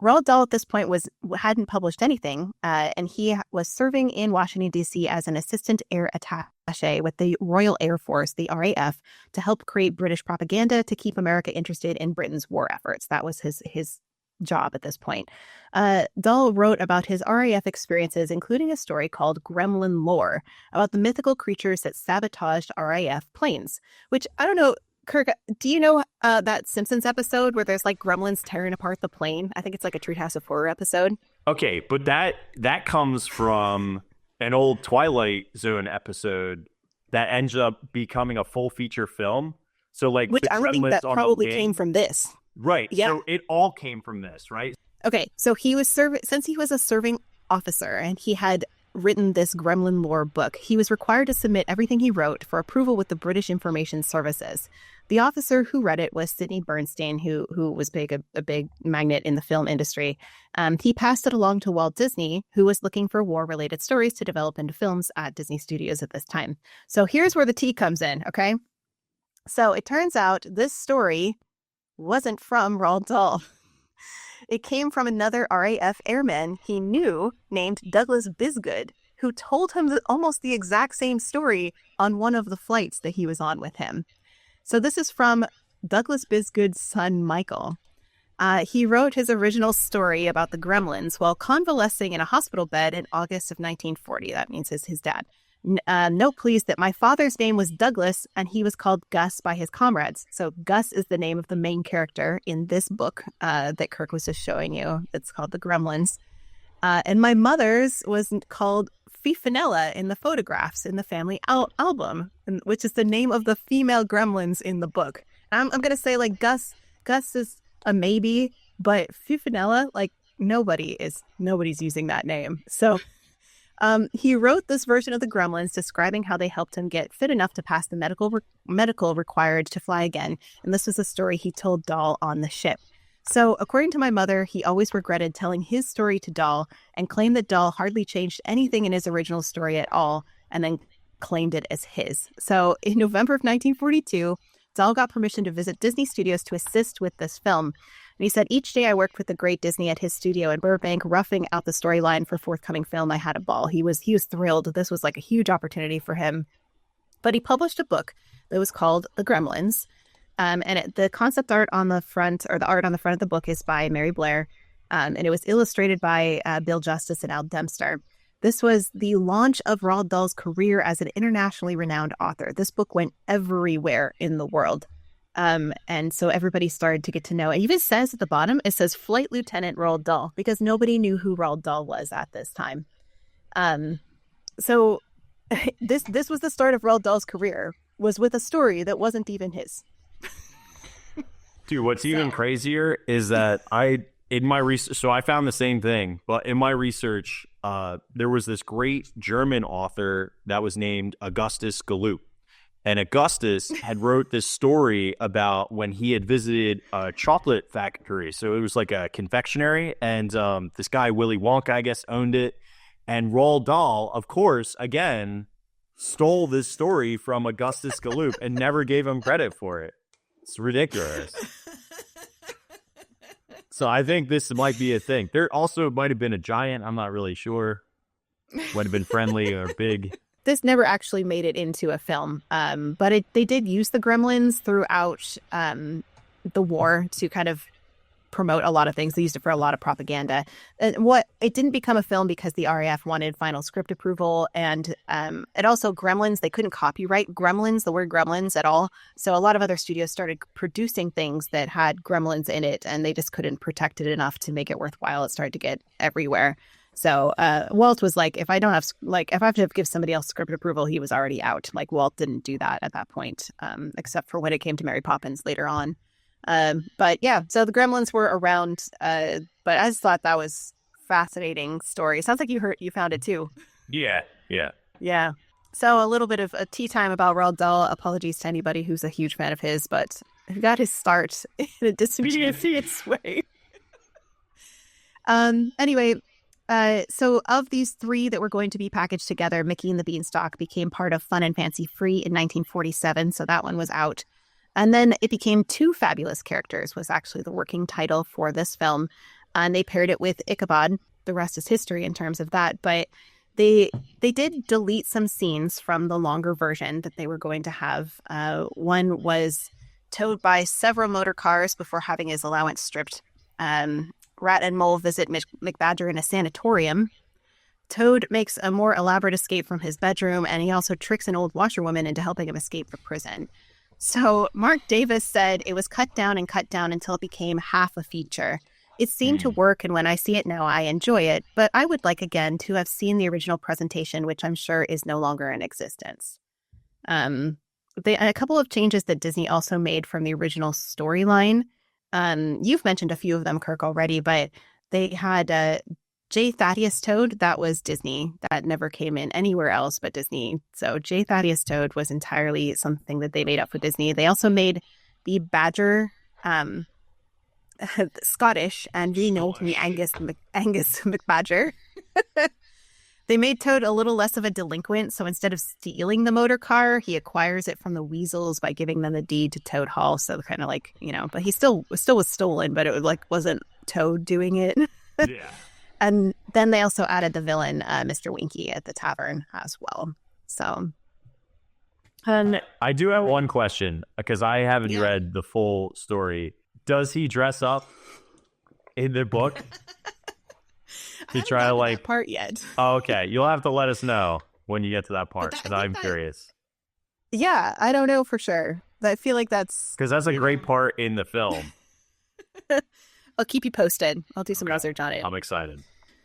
Roald Dahl at this point hadn't published anything, and he was serving in Washington, D.C. as an assistant air attaché with the Royal Air Force, the RAF, to help create British propaganda to keep America interested in Britain's war efforts. That was his job at this point. Dahl wrote about his RAF experiences, including a story called Gremlin Lore, about the mythical creatures that sabotaged RAF planes, which, I don't know, Kirk, do you know that Simpsons episode where there's like gremlins tearing apart the plane? I think it's like a Treehouse of Horror episode. Okay, but that comes from an old Twilight Zone episode that ends up becoming a full feature film. So like, which I think that probably came from this. Right. Yeah. So it all came from this, right? Okay, so he was since he was a serving officer and he had written this Gremlin Lore book, he was required to submit everything he wrote for approval with the British Information Services. The officer who read it was Sidney Bernstein, who was a big magnate in the film industry. He passed it along to Walt Disney, who was looking for war-related stories to develop into films at Disney Studios at this time. So here's where the tea comes in, okay? So it turns out this story wasn't from Roald Dahl. It came from another RAF airman he knew named Douglas Bisgood, who told him almost the exact same story on one of the flights that he was on with him. So this is from Douglas Bisgood's son, Michael. He wrote his original story about the Gremlins while convalescing in a hospital bed in August of 1940. That means his dad. Note, please, that my father's name was Douglas, and he was called Gus by his comrades. So Gus is the name of the main character in this book that Kirk was just showing you. It's called The Gremlins. And my mother's was called Fifinella in the photographs in the family album, which is the name of the female gremlins in the book. I'm going to say, like, Gus is a maybe, but Fifinella, like, nobody's using that name. So he wrote this version of the Gremlins describing how they helped him get fit enough to pass the medical required to fly again. And this was a story he told Dahl on the ship. So according to my mother, he always regretted telling his story to Dahl and claimed that Dahl hardly changed anything in his original story at all, and then claimed it as his. So in November of 1942, Dahl got permission to visit Disney Studios to assist with this film. And he said, each day I worked with the great Disney at his studio in Burbank, roughing out the storyline for forthcoming film. I had a ball. He was thrilled. This was like a huge opportunity for him. But he published a book that was called The Gremlins. The concept art on the front, or the art on the front of the book, is by Mary Blair. And it was illustrated by Bill Justice and Al Dempster. This was the launch of Roald Dahl's career as an internationally renowned author. This book went everywhere in the world. And so everybody started to get to know. It even says at the bottom, it says Flight Lieutenant Roald Dahl, because nobody knew who Roald Dahl was at this time. So this was the start of Roald Dahl's career, was with a story that wasn't even his. Dude, what's even crazier is that I in my research, so I found the same thing, but in my research, there was this great German author that was named Augustus Gallup. And Augustus had wrote this story about when he had visited a chocolate factory. So it was like a confectionery, and this guy, Willy Wonka, I guess, owned it. And Roald Dahl, of course, again, stole this story from Augustus Gallup and never gave him credit for it. It's ridiculous. So I think this might be a thing. There also might have been a giant. I'm not really sure. Might have been friendly or big. This never actually made it into a film, but they did use the Gremlins throughout the war to kind of promote a lot of things. They used it for a lot of propaganda. It didn't become a film because the RAF wanted final script approval, and it also Gremlins, they couldn't copyright Gremlins, the word Gremlins at all. So a lot of other studios started producing things that had Gremlins in it, and they just couldn't protect it enough to make it worthwhile. It started to get everywhere. So Walt was like, if I have to give somebody else script approval, he was already out. Like Walt didn't do that at that point, except for when it came to Mary Poppins later on. But yeah, so the Gremlins were around, but I just thought that was fascinating story. Sounds like you found it too. Yeah. So a little bit of a tea time about Roald Dahl. Apologies to anybody who's a huge fan of his, but he got his start in a disobedience way. Anyway, so of these three that were going to be packaged together, Mickey and the Beanstalk became part of Fun and Fancy Free in 1947. So that one was out. And then it became Two Fabulous Characters was actually the working title for this film. And they paired it with Ichabod. The rest is history in terms of that. But they did delete some scenes from the longer version that they were going to have. One was towed by several motor cars before having his allowance stripped. Rat and Mole visit McBadger in a sanatorium. Toad makes a more elaborate escape from his bedroom, and he also tricks an old washerwoman into helping him escape from prison. So Mark Davis said it was cut down until it became half a feature. It seemed to work, and when I see it now, I enjoy it, but I would like again to have seen the original presentation, which I'm sure is no longer in existence. A couple of changes that Disney also made from the original storyline. You've mentioned a few of them, Kirk, already, but they had J. Thaddeus Toad. That was Disney. That never came in anywhere else but Disney. So J. Thaddeus Toad was entirely something that they made up for Disney. They also made the Badger Scottish and renamed me Angus McBadger. They made Toad a little less of a delinquent, so instead of stealing the motor car, he acquires it from the Weasels by giving them the deed to Toad Hall. So kind of like, but he still was stolen, but it wasn't Toad doing it. Yeah. And then they also added the villain, Mr. Winky, at the tavern as well. So, I do have one question because I haven't read the full story. Does he dress up in the book? To try to that part yet. Oh, okay. You'll have to let us know when you get to that part because I'm curious. Yeah, I don't know for sure. I feel like that's a great part in the film. I'll keep you posted. I'll do some research on it. I'm excited.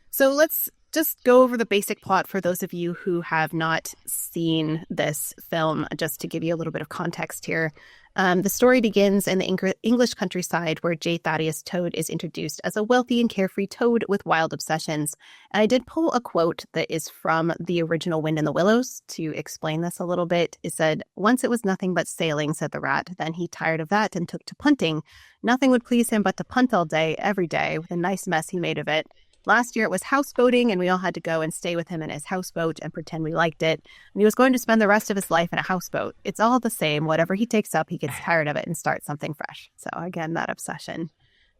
So let's just go over the basic plot for those of you who have not seen this film, just to give you a little bit of context here. The story begins in the English countryside where J. Thaddeus Toad is introduced as a wealthy and carefree toad with wild obsessions. And I did pull a quote that is from the original Wind in the Willows to explain this a little bit. It said, "Once it was nothing but sailing, said the rat. Then he tired of that and took to punting. Nothing would please him but to punt all day, every day, with a nice mess he made of it. Last year it was houseboating, and we all had to go and stay with him in his houseboat and pretend we liked it. And he was going to spend the rest of his life in a houseboat. It's all the same. Whatever he takes up, he gets tired of it and starts something fresh." So again, that obsession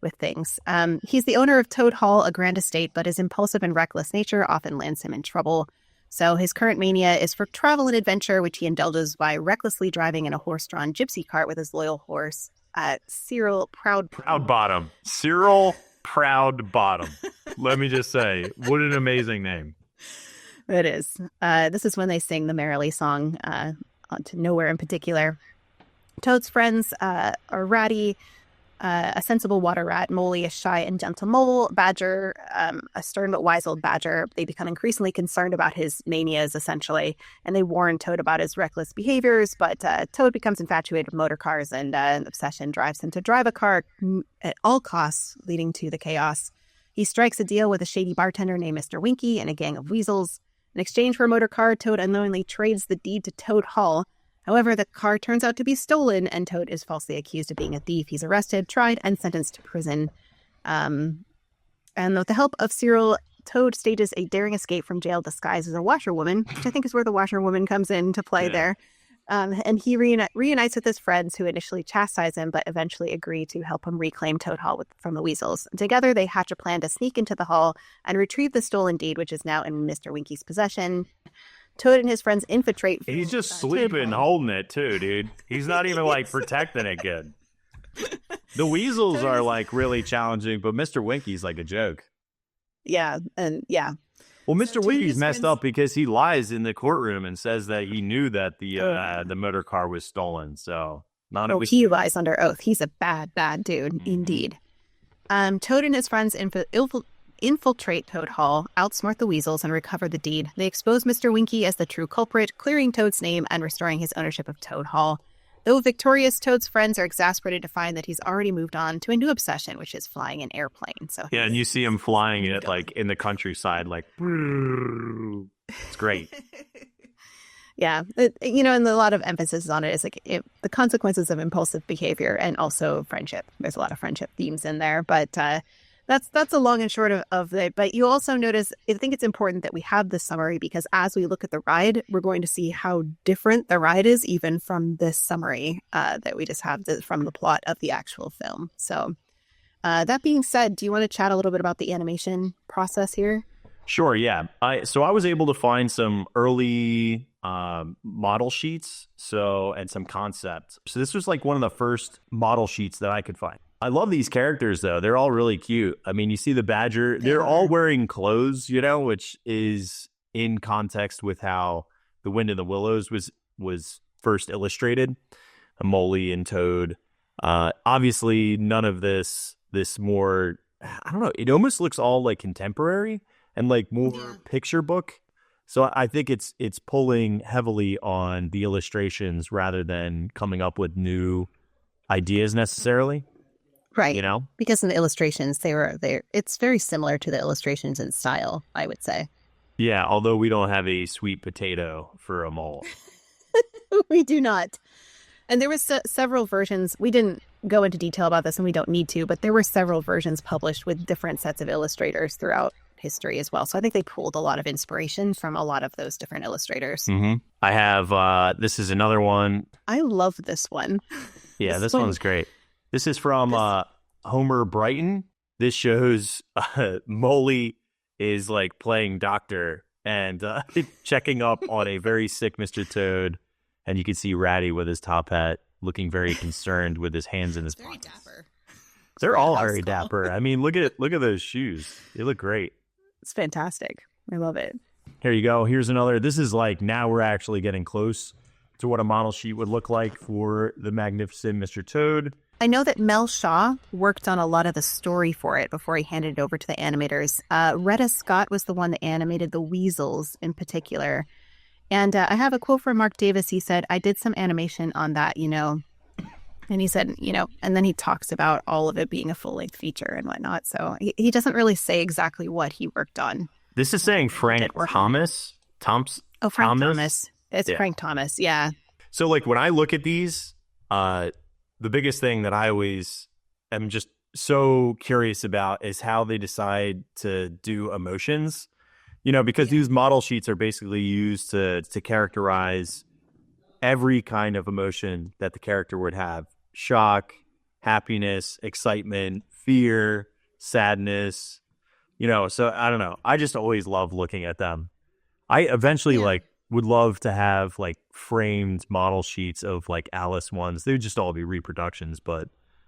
with things. He's the owner of Toad Hall, a grand estate, but his impulsive and reckless nature often lands him in trouble. So his current mania is for travel and adventure, which he indulges by recklessly driving in a horse-drawn gypsy cart with his loyal horse, Cyril Proudbottom. Cyril Proudbottom. Let me just say, what an amazing name. It is. This is when they sing the Merrily song, to Nowhere in particular. Toad's friends are Ratty, a sensible water rat, Molly, a shy and gentle mole, Badger, a stern but wise old badger. They become increasingly concerned about his manias, essentially, and they warn Toad about his reckless behaviors, but Toad becomes infatuated with motor cars, and an obsession drives him to drive a car at all costs, leading to the chaos. He strikes a deal with a shady bartender named Mr. Winky and a gang of weasels. In exchange for a motor car, Toad unknowingly trades the deed to Toad Hall. However, the car turns out to be stolen, and Toad is falsely accused of being a thief. He's arrested, tried, and sentenced to prison. And with the help of Cyril, Toad stages a daring escape from jail disguised as a washerwoman, which I think is where the washerwoman comes into play there. And he reunites with his friends, who initially chastise him, but eventually agree to help him reclaim Toad Hall from the weasels. And together, they hatch a plan to sneak into the hall and retrieve the stolen deed, which is now in Mr. Winky's possession. Toad and his friends infiltrate. He's just sleeping, holding it too, dude. He's not even like protecting it good. The weasels are like really challenging, but Mr. Winky's like a joke. Yeah, and yeah. Well, Mr. Winky's messed up because he lies in the courtroom and says that he knew that the motor car was stolen. So he lies under oath. He's a bad dude, indeed. Toad and his friends infiltrate Toad Hall, outsmart the weasels, and recover the deed. They expose Mr. Winky as the true culprit, clearing Toad's name and restoring his ownership of Toad Hall. Though victorious, Toad's friends are exasperated to find that he's already moved on to a new obsession, which is flying an airplane. So yeah, and you see him flying it like in the countryside, like it's great. Yeah, and a lot of emphasis on it is like the consequences of impulsive behavior and also friendship. There's a lot of friendship themes in there, but that's a long and short of it. But you also notice, I think it's important that we have this summary, because as we look at the ride, we're going to see how different the ride is even from this summary that we just have from the plot of the actual film. So that being said, do you want to chat a little bit about the animation process here? Sure, yeah. I was able to find some early model sheets and some concepts. So this was like one of the first model sheets that I could find. I love these characters, though. They're all really cute. I mean, you see the badger. They're all wearing clothes, which is in context with how The Wind in the Willows was first illustrated. Molly and Toad. Obviously, none of this more, I don't know, it almost looks all like contemporary and like more picture book. So I think it's pulling heavily on the illustrations rather than coming up with new ideas necessarily. Right. Because in the illustrations, it's very similar to the illustrations in style, I would say. Yeah, although we don't have a sweet potato for a mole. We do not. And there was several versions. We didn't go into detail about this, and we don't need to, but there were several versions published with different sets of illustrators throughout history as well. So I think they pulled a lot of inspiration from a lot of those different illustrators. Mm-hmm. I have, this is another one. I love this one. Yeah, this one's great. This is from Homer Brighton. This shows Molly is like playing doctor and checking up on a very sick Mr. Toad. And you can see Ratty with his top hat looking very concerned with his hands in his pockets. Very dapper. They're all very dapper. I mean, look at those shoes. They look great. It's fantastic. I love it. Here you go. Here's another. This is like, now we're actually getting close to what a model sheet would look like for the magnificent Mr. Toad. I know that Mel Shaw worked on a lot of the story for it before he handed it over to the animators. Retta Scott was the one that animated the weasels in particular. And I have a quote from Mark Davis. He said, I did some animation on that, And he said, and then he talks about all of it being a full-length feature and whatnot. So he doesn't really say exactly what he worked on. This is saying Frank Thomas? Oh, Frank Thomas. It's Frank Thomas, yeah. So, like, when I look at these, the biggest thing that I always am just so curious about is how they decide to do emotions. Because these model sheets are basically used to characterize every kind of emotion that the character would have. Shock, happiness, excitement, fear, sadness. So I don't know. I just always love looking at them. I eventually would love to have framed model sheets of Alice ones. They would just all be reproductions, but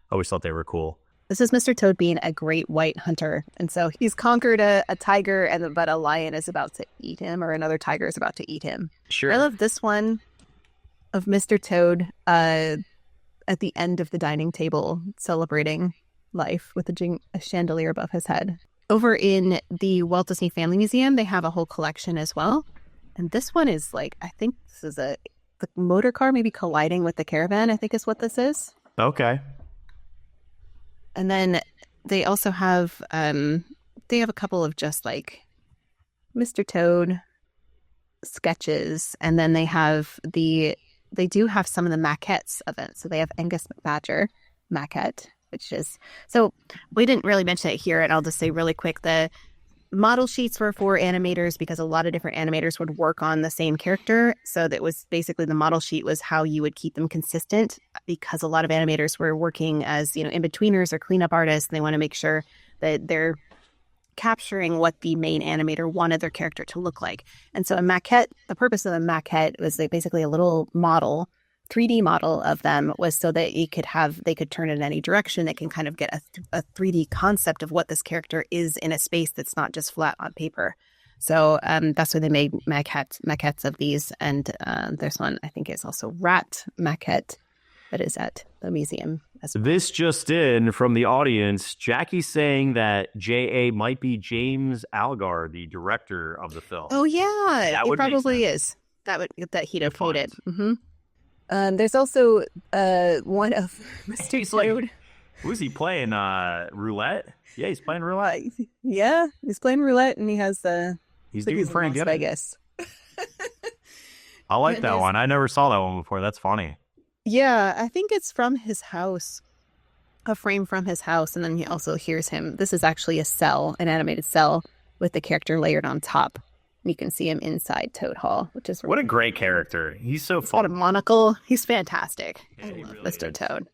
I always thought they were cool. This is Mr. Toad being a great white hunter. And so he's conquered a tiger, but a lion is about to eat him, or another tiger is about to eat him. Sure. I love this one of Mr. Toad. at the end of the dining table celebrating life with a chandelier above his head. Over in the Walt Disney Family Museum, they have a whole collection as well. And this one is like, I think this is the motor car maybe colliding with the caravan, I think is what this is. Okay. And then they also have, they have a couple of just like Mr. Toad sketches. And then they do have some of the maquettes of it. So they have Angus McBadger maquette, which is, so we didn't really mention it here, and I'll just say really quick, the model sheets were for animators because a lot of different animators would work on the same character. So that was basically the model sheet was how you would keep them consistent, because a lot of animators were working as, in-betweeners or cleanup artists. And they want to make sure that they're capturing what the main animator wanted their character to look like. And so a maquette, the purpose of a maquette was basically a little model, 3D model of them, was so that they could turn it in any direction. They can kind of get a 3D concept of what this character is in a space that's not just flat on paper. So that's why they made maquettes of these. And there's one, I think, is also rat maquette that is at the museum as well. This just in from the audience, Jackie saying that J.A. might be James Algar, the director of the film. Oh yeah, it probably is. That he'd have quoted. Mm-hmm. There's also one of Mr. Toad. Who's he playing? Roulette? Yeah, he's playing roulette. Yeah, he's playing roulette, and he has he's doing pretty good. Vegas. I like that one. I never saw that one before. That's funny. Yeah, I think it's from his house, a frame from his house, and then he also hears him. This is actually an animated cell with the character layered on top. You can see him inside Toad Hall, which is what a great character. He's so fun. Got a monocle. He's fantastic. Yeah, I love really Mr. Toad.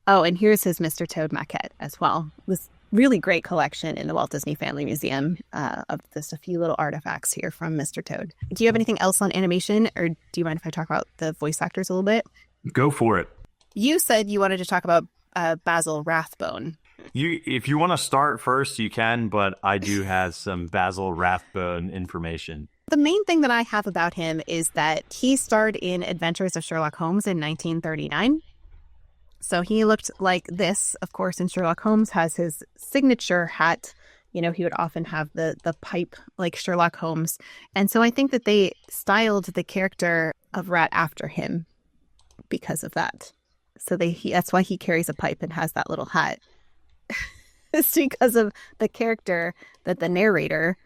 Oh, and here's his Mr. Toad maquette as well. This really great collection in the Walt Disney Family Museum of just a few little artifacts here from Mr. Toad. Do you have anything else on animation, or do you mind if I talk about the voice actors a little bit? Go for it. You said you wanted to talk about Basil Rathbone. If you want to start first, you can, but I do have some Basil Rathbone information. The main thing that I have about him is that he starred in Adventures of Sherlock Holmes in 1939. So he looked like this, of course, in Sherlock Holmes, has his signature hat. He would often have the pipe like Sherlock Holmes. And so I think that they styled the character of Rat after him because of that. So that's why he carries a pipe and has that little hat. It's because of the character that the narrator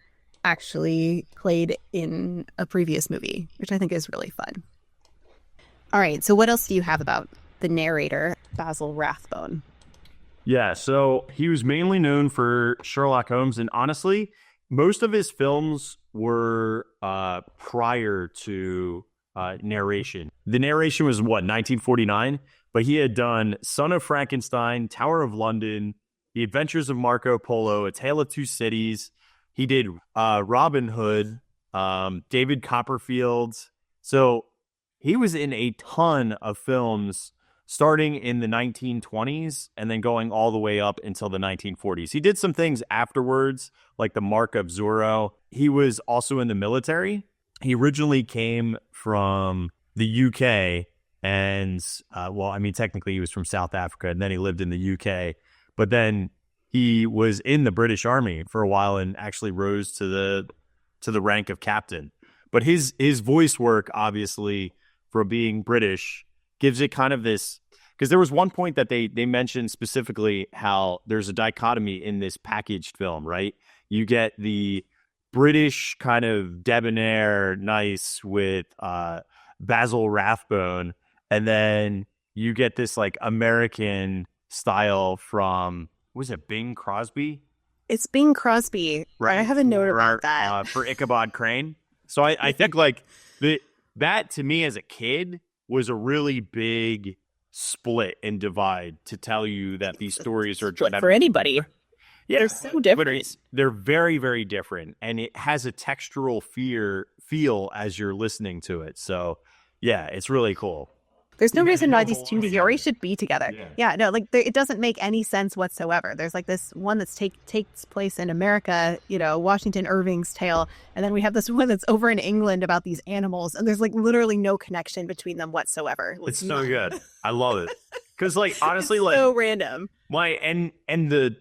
actually played in a previous movie, which I think is really fun. All right, so what else do you have about the narrator, Basil Rathbone? Yeah, so he was mainly known for Sherlock Holmes, and honestly, most of his films were prior to narration. The narration was, 1949? But he had done Son of Frankenstein, Tower of London, The Adventures of Marco Polo, A Tale of Two Cities. He did Robin Hood, David Copperfield. So he was in a ton of films starting in the 1920s and then going all the way up until the 1940s. He did some things afterwards, like The Mark of Zorro. He was also in the military. He originally came from the UK. And, technically he was from South Africa, and then he lived in the UK. But then he was in the British Army for a while and actually rose to the rank of captain. But his voice work, obviously, for being British, gives it kind of this... Because there was one point that they mentioned specifically how there's a dichotomy in this packaged film, right? You get the British kind of debonair, nice with Basil Rathbone, and then you get this like American style from, was it Bing Crosby? It's Bing Crosby. Right. I have a note about that. For Ichabod Crane. So I think like that to me as a kid was a really big split and divide to tell you that these stories are for anybody. Yeah, they're so different. They're very, very different, and it has a textural feel as you're listening to it. So yeah, it's really cool. There's no reason why these two stories should be together. It doesn't make any sense whatsoever. There's like this one that takes place in America, Washington Irving's tale, and then we have this one that's over in England about these animals, and there's like literally no connection between them whatsoever. It's so good. I love it. Because, like, honestly, like, so random. and the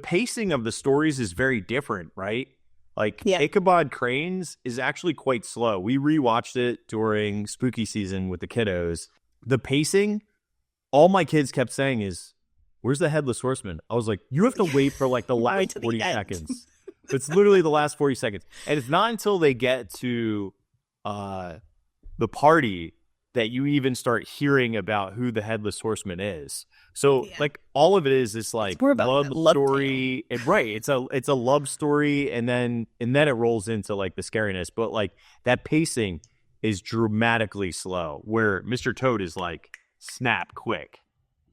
pacing of the stories is very different, right? Like, Yeah. Ichabod Cranes is actually quite slow. We rewatched it during spooky season with the kiddos. The pacing, all my kids kept saying is, "Where's the Headless Horseman?" I was like, you have to wait for like the last to the 40 end. seconds. It's literally the last 40 seconds. And it's not until they get to the party that you even start hearing about who the Headless Horseman is. So like all of it is this like more about love story. And, right. It's a love story, and then it rolls into like the scariness. But like that pacing is dramatically slow, where Mr. Toad is like snap quick.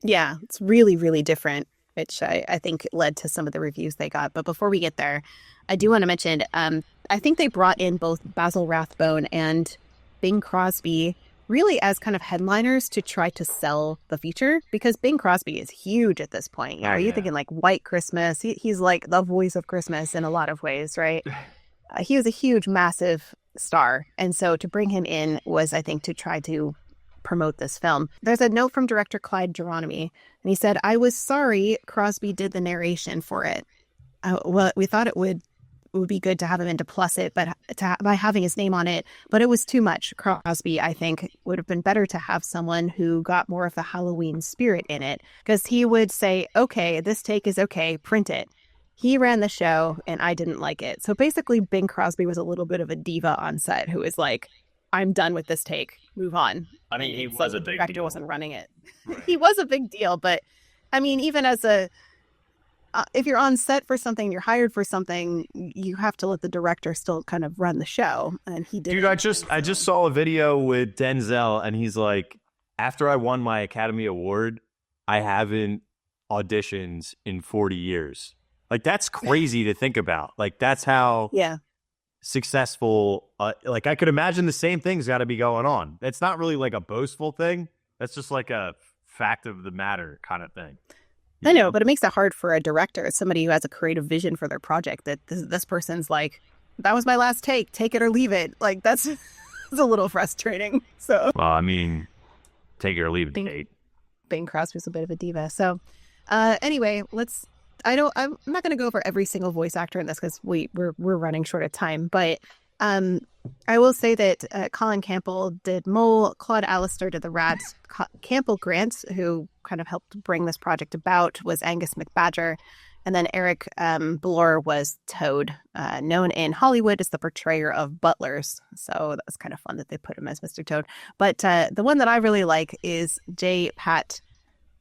Yeah, it's really, really different, which I think led to some of the reviews they got. But before we get there, I do want to mention, I think they brought in both Basil Rathbone and Bing Crosby really as kind of headliners to try to sell the feature, because Bing Crosby is huge at this point. You know, you're thinking like White Christmas. He's like the voice of Christmas in a lot of ways, right? He was a huge, massive star. And so to bring him in was, I think, to try to promote this film. There's a note from director Clyde Geronimi, and he said, "I was sorry Crosby did the narration for it. Well, we thought it would be good to have him in to plus it, but by having his name on it, but it was too much. Crosby, I think, would have been better to have someone who got more of the Halloween spirit in it, because he would say, okay, this take is okay, print it. He ran the show and I didn't like it." So basically Bing Crosby was a little bit of a diva on set who was like, I'm done with this take, move on. I mean, he It's was like a the big director deal. wasn't running it. He was a big deal, but I mean, even as if you're on set for something, you're hired for something, you have to let the director still kind of run the show. And he did. Dude, I just saw a video with Denzel, and he's like, after I won my Academy Award, I haven't auditioned in 40 years. Like, that's crazy to think about. Like, that's how successful. Like, I could imagine the same thing's got to be going on. It's not really like a boastful thing. That's just like a fact of the matter kind of thing. I know, but it makes it hard for a director, somebody who has a creative vision for their project, that this person's like, that was my last take it or leave it. Like, that's it's a little frustrating. So, well, I mean, take it or leave it, Kate. Bing Crosby's a bit of a diva. So, anyway, I'm not going to go over every single voice actor in this because we're running short of time, but I will say that Colin Campbell did Mole, Claude Allister did the Rat, Campbell Grant, who kind of helped bring this project about, was Angus McBadger, and then Eric Blore was Toad, known in Hollywood as the portrayer of butlers. So that was kind of fun that they put him as Mr. Toad. But the one that I really like is J. Pat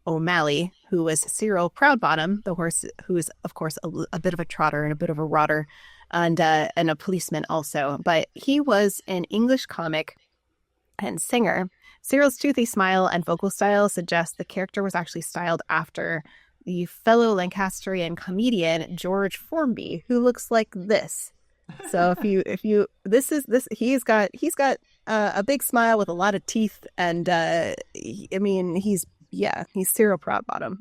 O'Malley, who was Cyril Proudbottom, the horse, who's of course a bit of a trotter and a bit of a rotter, and a policeman also. But he was an English comic and singer. Cyril's toothy smile and vocal style suggest the character was actually styled after the fellow Lancastrian comedian George Formby, who looks like this. So he's got a big smile with a lot of teeth, and I mean he's Cyril Proudbottom.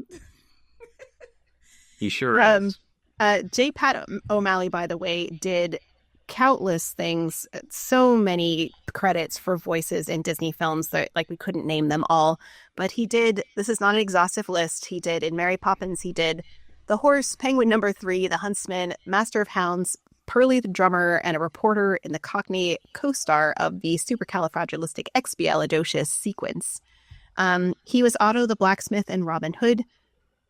He sure is. J. Pat O'Malley, by the way, did countless things, so many credits for voices in Disney films that like we couldn't name them all. But he did, this is not an exhaustive list, he did in Mary Poppins, he did the horse, Penguin No. 3, the huntsman, Master of Hounds, Pearly the drummer, and a reporter in the Cockney co-star of the Supercalifragilisticexpialidocious sequence. He was Otto the blacksmith in Robin Hood,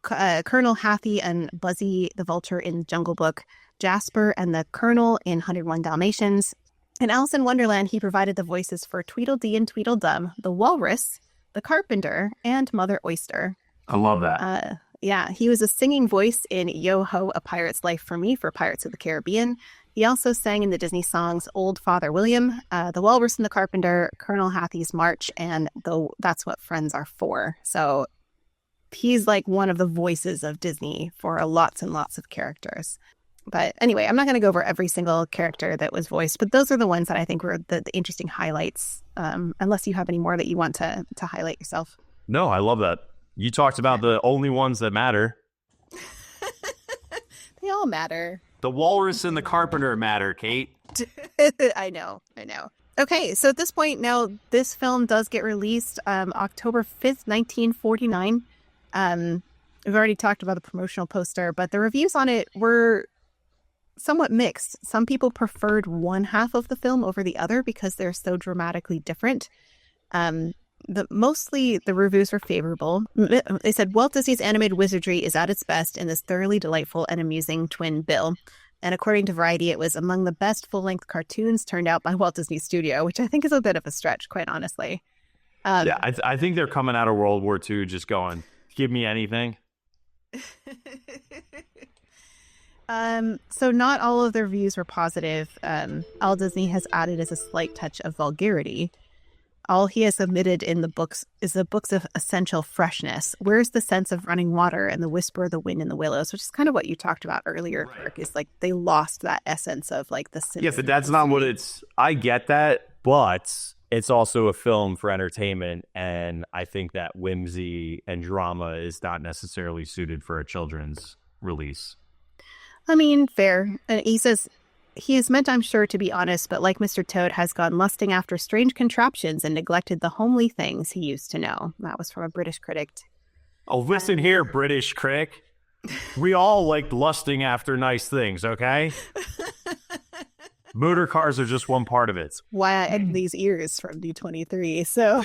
Colonel Hathie and Buzzy the vulture in Jungle Book, Jasper and the Colonel in 101 Dalmatians. In Alice in Wonderland, he provided the voices for Tweedledee and Tweedledum, the Walrus, the Carpenter, and Mother Oyster. I love that. He was a singing voice in Yo-Ho, A Pirate's Life for Me for Pirates of the Caribbean. He also sang in the Disney songs Old Father William, The Walrus and the Carpenter, Colonel Hathie's March, and That's What Friends Are For. So he's like one of the voices of Disney for lots and lots of characters. But anyway, I'm not going to go over every single character that was voiced, but those are the ones that I think were the interesting highlights, unless you have any more that you want to highlight yourself. No, I love that. You talked about the only ones that matter. They all matter. The Walrus and the Carpenter matter, Kate. I know. Okay, so at this point now, this film does get released October 5th, 1949. We've already talked about the promotional poster, but the reviews on it were somewhat mixed. Some people preferred one half of the film over the other because they're so dramatically different. Mostly the reviews were favorable. They said Walt Disney's animated wizardry is at its best in this thoroughly delightful and amusing twin bill. And according to Variety, it was among the best full-length cartoons turned out by Walt Disney Studio, which I think is a bit of a stretch, quite honestly. Yeah, I think they're coming out of World War II just going, give me anything. So not all of the reviews were positive. All Disney has added is a slight touch of vulgarity. All he has omitted in the books is the books of essential freshness. Where's the sense of running water and the whisper of the wind in the willows, which is kind of what you talked about earlier, Kirk, is like they lost that essence of like the Yeah, but that's not what it's... I get that, but it's also a film for entertainment, and I think that whimsy and drama is not necessarily suited for a children's release. I mean, fair. And he says... He is meant, I'm sure, to be honest, but like Mr. Toad, has gone lusting after strange contraptions and neglected the homely things he used to know. That was from a British critic. Oh, listen here, British critic. We all liked lusting after nice things, okay? Motor cars are just one part of it. Why I egg these ears from D23, so...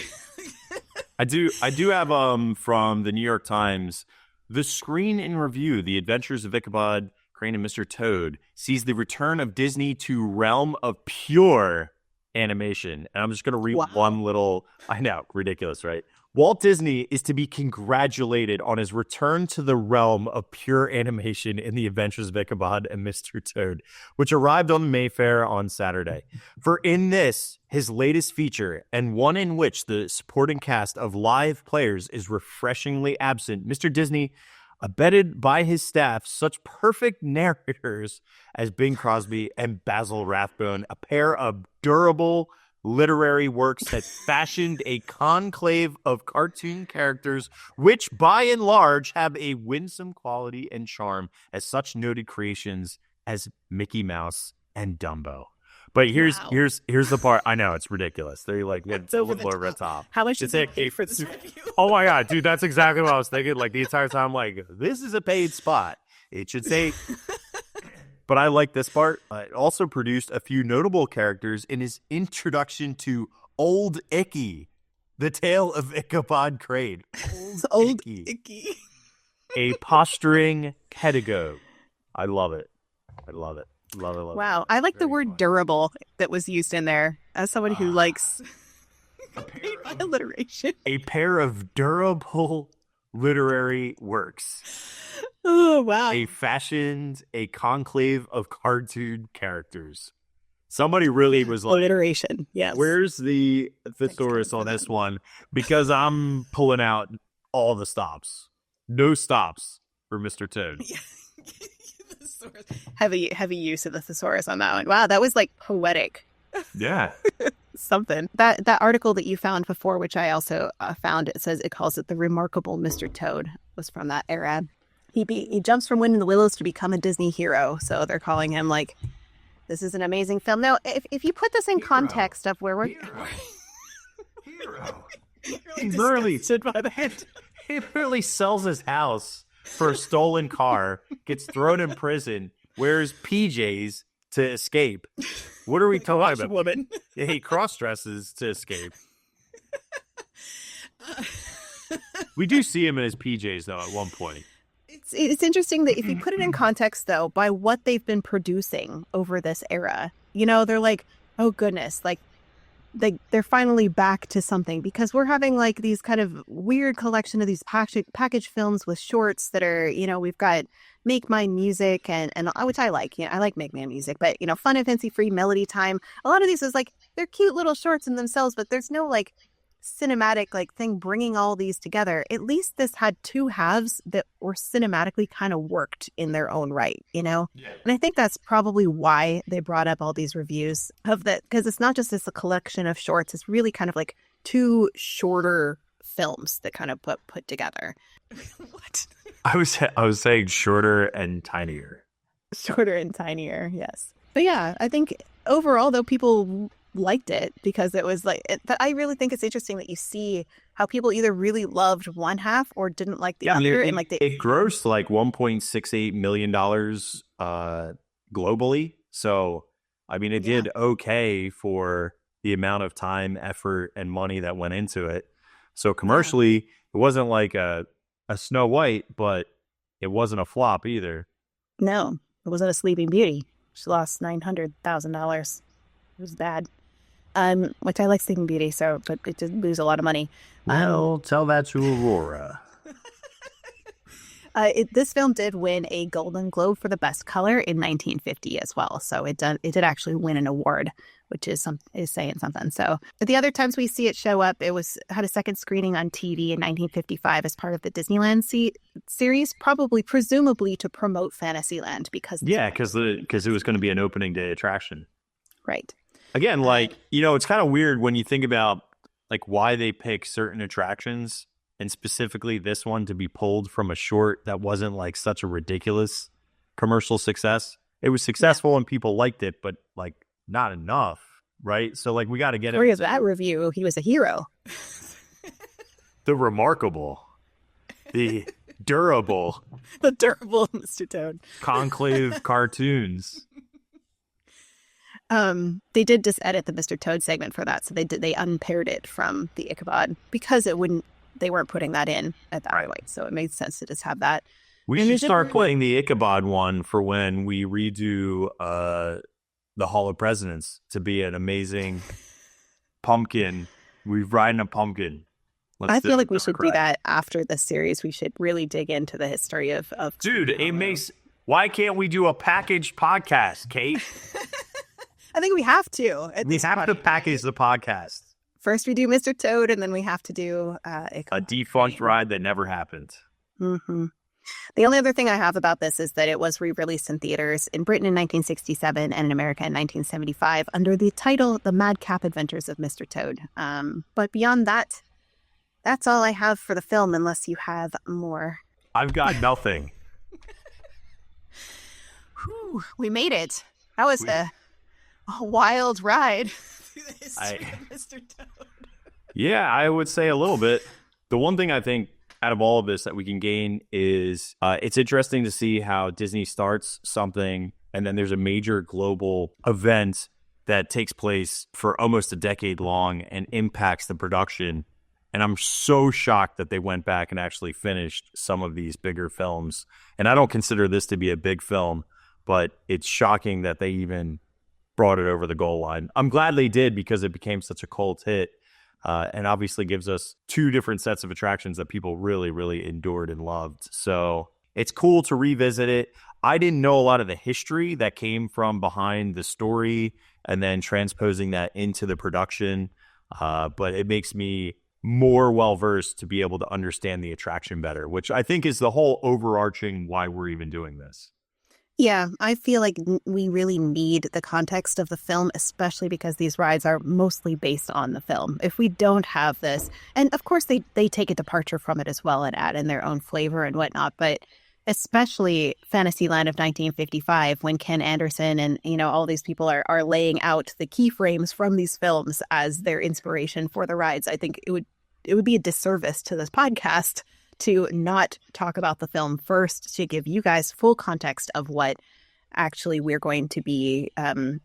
I do have from the New York Times, the screen in review, The Adventures of Ichabod, Crane and Mr. Toad, sees the return of Disney to realm of pure animation. And I'm just going to read one little... I know, ridiculous, right? Walt Disney is to be congratulated on his return to the realm of pure animation in The Adventures of Ichabod and Mr. Toad, which arrived on Mayfair on Saturday. For in this, his latest feature, and one in which the supporting cast of live players is refreshingly absent, Mr. Disney... abetted by his staff, such perfect narrators as Bing Crosby and Basil Rathbone, a pair of durable literary works that fashioned a conclave of cartoon characters, which by and large have a winsome quality and charm as such noted creations as Mickey Mouse and Dumbo. But here's the part. I know it's ridiculous. They're like it's over the top. How much did they pay for this review? Oh my god, dude, that's exactly what I was thinking. Like the entire time, like this is a paid spot. It should say. But I like this part. It also produced a few notable characters in his introduction to Old Icky, the tale of Ichabod Crane. Old Icky. A posturing pedagogue. I love it. Love it. Wow, I like the word durable that was used in there as someone who likes alliteration. A pair of durable literary works. Oh, wow. They fashioned a conclave of cartoon characters. Somebody really was like... alliteration, yes. Where's the thesaurus on this one? Because I'm pulling out all the stops. No stops for Mr. Toad. Heavy use of the thesaurus on that one. Wow, that was like poetic. Yeah. Something. That article that you found before, which I also found, it says it calls it the remarkable Mr. Toad, was from that era. He jumps from Wind in the Willows to become a Disney hero. So they're calling him like, this is an amazing film. Now, if you put this in context of where we're... Hero. He literally stood by the head. He literally sells his house for a stolen car, gets thrown in prison, wears PJs to escape. What are we talking about? Woman. Yeah, he cross-dresses to escape. We do see him in his PJs, though, at one point. It's interesting that if you put it in context, though, by what they've been producing over this era, you know, they're like, oh, goodness, like, they're finally back to something, because we're having like these kind of weird collection of these package films with shorts that are, you know, we've got Make Mine Music and which I like, you know, I like Make Mine Music, but, you know, Fun and Fancy Free, Melody Time. A lot of these is like, they're cute little shorts in themselves, but there's no like cinematic like thing bringing all these together. At least this had two halves that were cinematically kind of worked in their own right, you know? Yeah. And I think that's probably why they brought up all these reviews of that, because it's not just a collection of shorts. It's really kind of like two shorter films that kind of put together. What? I was saying shorter and tinier. Shorter and tinier, yes. But yeah, I think overall, though, people liked it because it was like, but I really think it's interesting that you see how people either really loved one half or didn't like the other. And like it grossed like $1.68 million globally. So, I mean, it did okay for the amount of time, effort, and money that went into it. So commercially, it wasn't like a Snow White, but it wasn't a flop either. No, it wasn't a Sleeping Beauty. She lost $900,000. It was bad. Which I like Sleeping Beauty, but it did lose a lot of money. Well, tell that to Aurora. This film did win a Golden Globe for the best color in 1950 as well. So it did actually win an award, which is saying something. So the other times we see it show up, had a second screening on TV in 1955 as part of the Disneyland series, presumably to promote Fantasyland because it was going to be an opening day attraction. Right. Again, it's kind of weird when you think about like why they pick certain attractions. And specifically this one to be pulled from a short that wasn't like such a ridiculous commercial success. It was successful and people liked it, but like not enough, right? So like we got to get it. For that review, he was a hero. The remarkable, the durable, Mr. Toad. Conclave cartoons. They did just edit the Mr. Toad segment for that, so they unpaired it from the Ichabod because they weren't putting that in at that point, so it made sense to just have that. We should start playing the Ichabod one for when we redo the Hall of Presidents to be an amazing pumpkin. We're riding a pumpkin. I feel like we should do that after the series. We should really dig into the history of Dude, it makes... Why can't we do a packaged podcast, Kate? I think we have to. We have to package the podcast. First we do Mr. Toad, and then we have to do a defunct ride that never happened. Mm-hmm. The only other thing I have about this is that it was re-released in theaters in Britain in 1967 and in America in 1975 under the title The Madcap Adventures of Mr. Toad. But beyond that, that's all I have for the film, unless you have more. I've got nothing. Whew, we made it. That was a wild ride. Mr. Toad. Yeah, I would say a little bit. The one thing I think out of all of this that we can gain is it's interesting to see how Disney starts something and then there's a major global event that takes place for almost a decade long and impacts the production. And I'm so shocked that they went back and actually finished some of these bigger films. And I don't consider this to be a big film, but it's shocking that they even brought it over the goal line. I'm glad they did because it became such a cult hit and obviously gives us two different sets of attractions that people really, really endured and loved. So it's cool to revisit it. I didn't know a lot of the history that came from behind the story and then transposing that into the production. But it makes me more well-versed to be able to understand the attraction better, which I think is the whole overarching why we're even doing this. Yeah, I feel like we really need the context of the film, especially because these rides are mostly based on the film. If we don't have this, and of course they take a departure from it as well and add in their own flavor and whatnot, but especially Fantasyland of 1955, when Ken Anderson and all these people are laying out the keyframes from these films as their inspiration for the rides, I think it would be a disservice to this podcast to not talk about the film first, to give you guys full context of what actually we're going to be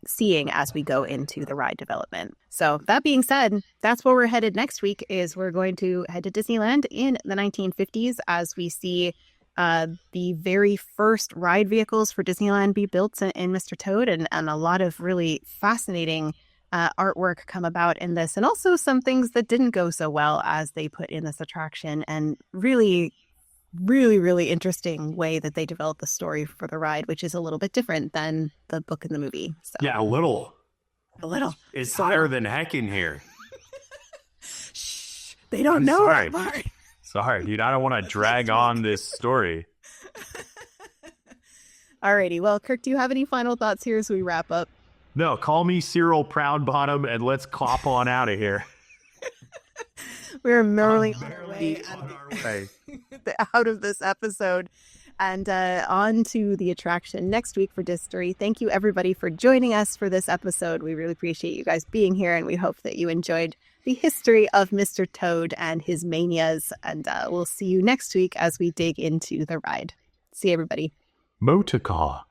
seeing as we go into the ride development. So that being said, that's where we're headed next week. Is we're going to head to Disneyland in the 1950s as we see the very first ride vehicles for Disneyland be built in Mr. Toad, and a lot of really fascinating artwork come about in this, and also some things that didn't go so well as they put in this attraction, and really, really, really interesting way that they developed the story for the ride, which is a little bit different than the book and the movie. So. Yeah, a little. It's higher than heck in here. Shh, they don't know that part. Sorry, dude. I don't want to drag on this story. Alrighty. Well, Kirk, do you have any final thoughts here as we wrap up? No, call me Cyril Proudbottom and let's clop on out of here. We're merrily on our way out of this episode. And on to the attraction next week for Distory. Thank you, everybody, for joining us for this episode. We really appreciate you guys being here, and we hope that you enjoyed the history of Mr. Toad and his manias. And we'll see you next week as we dig into the ride. See you, everybody. Motorcar.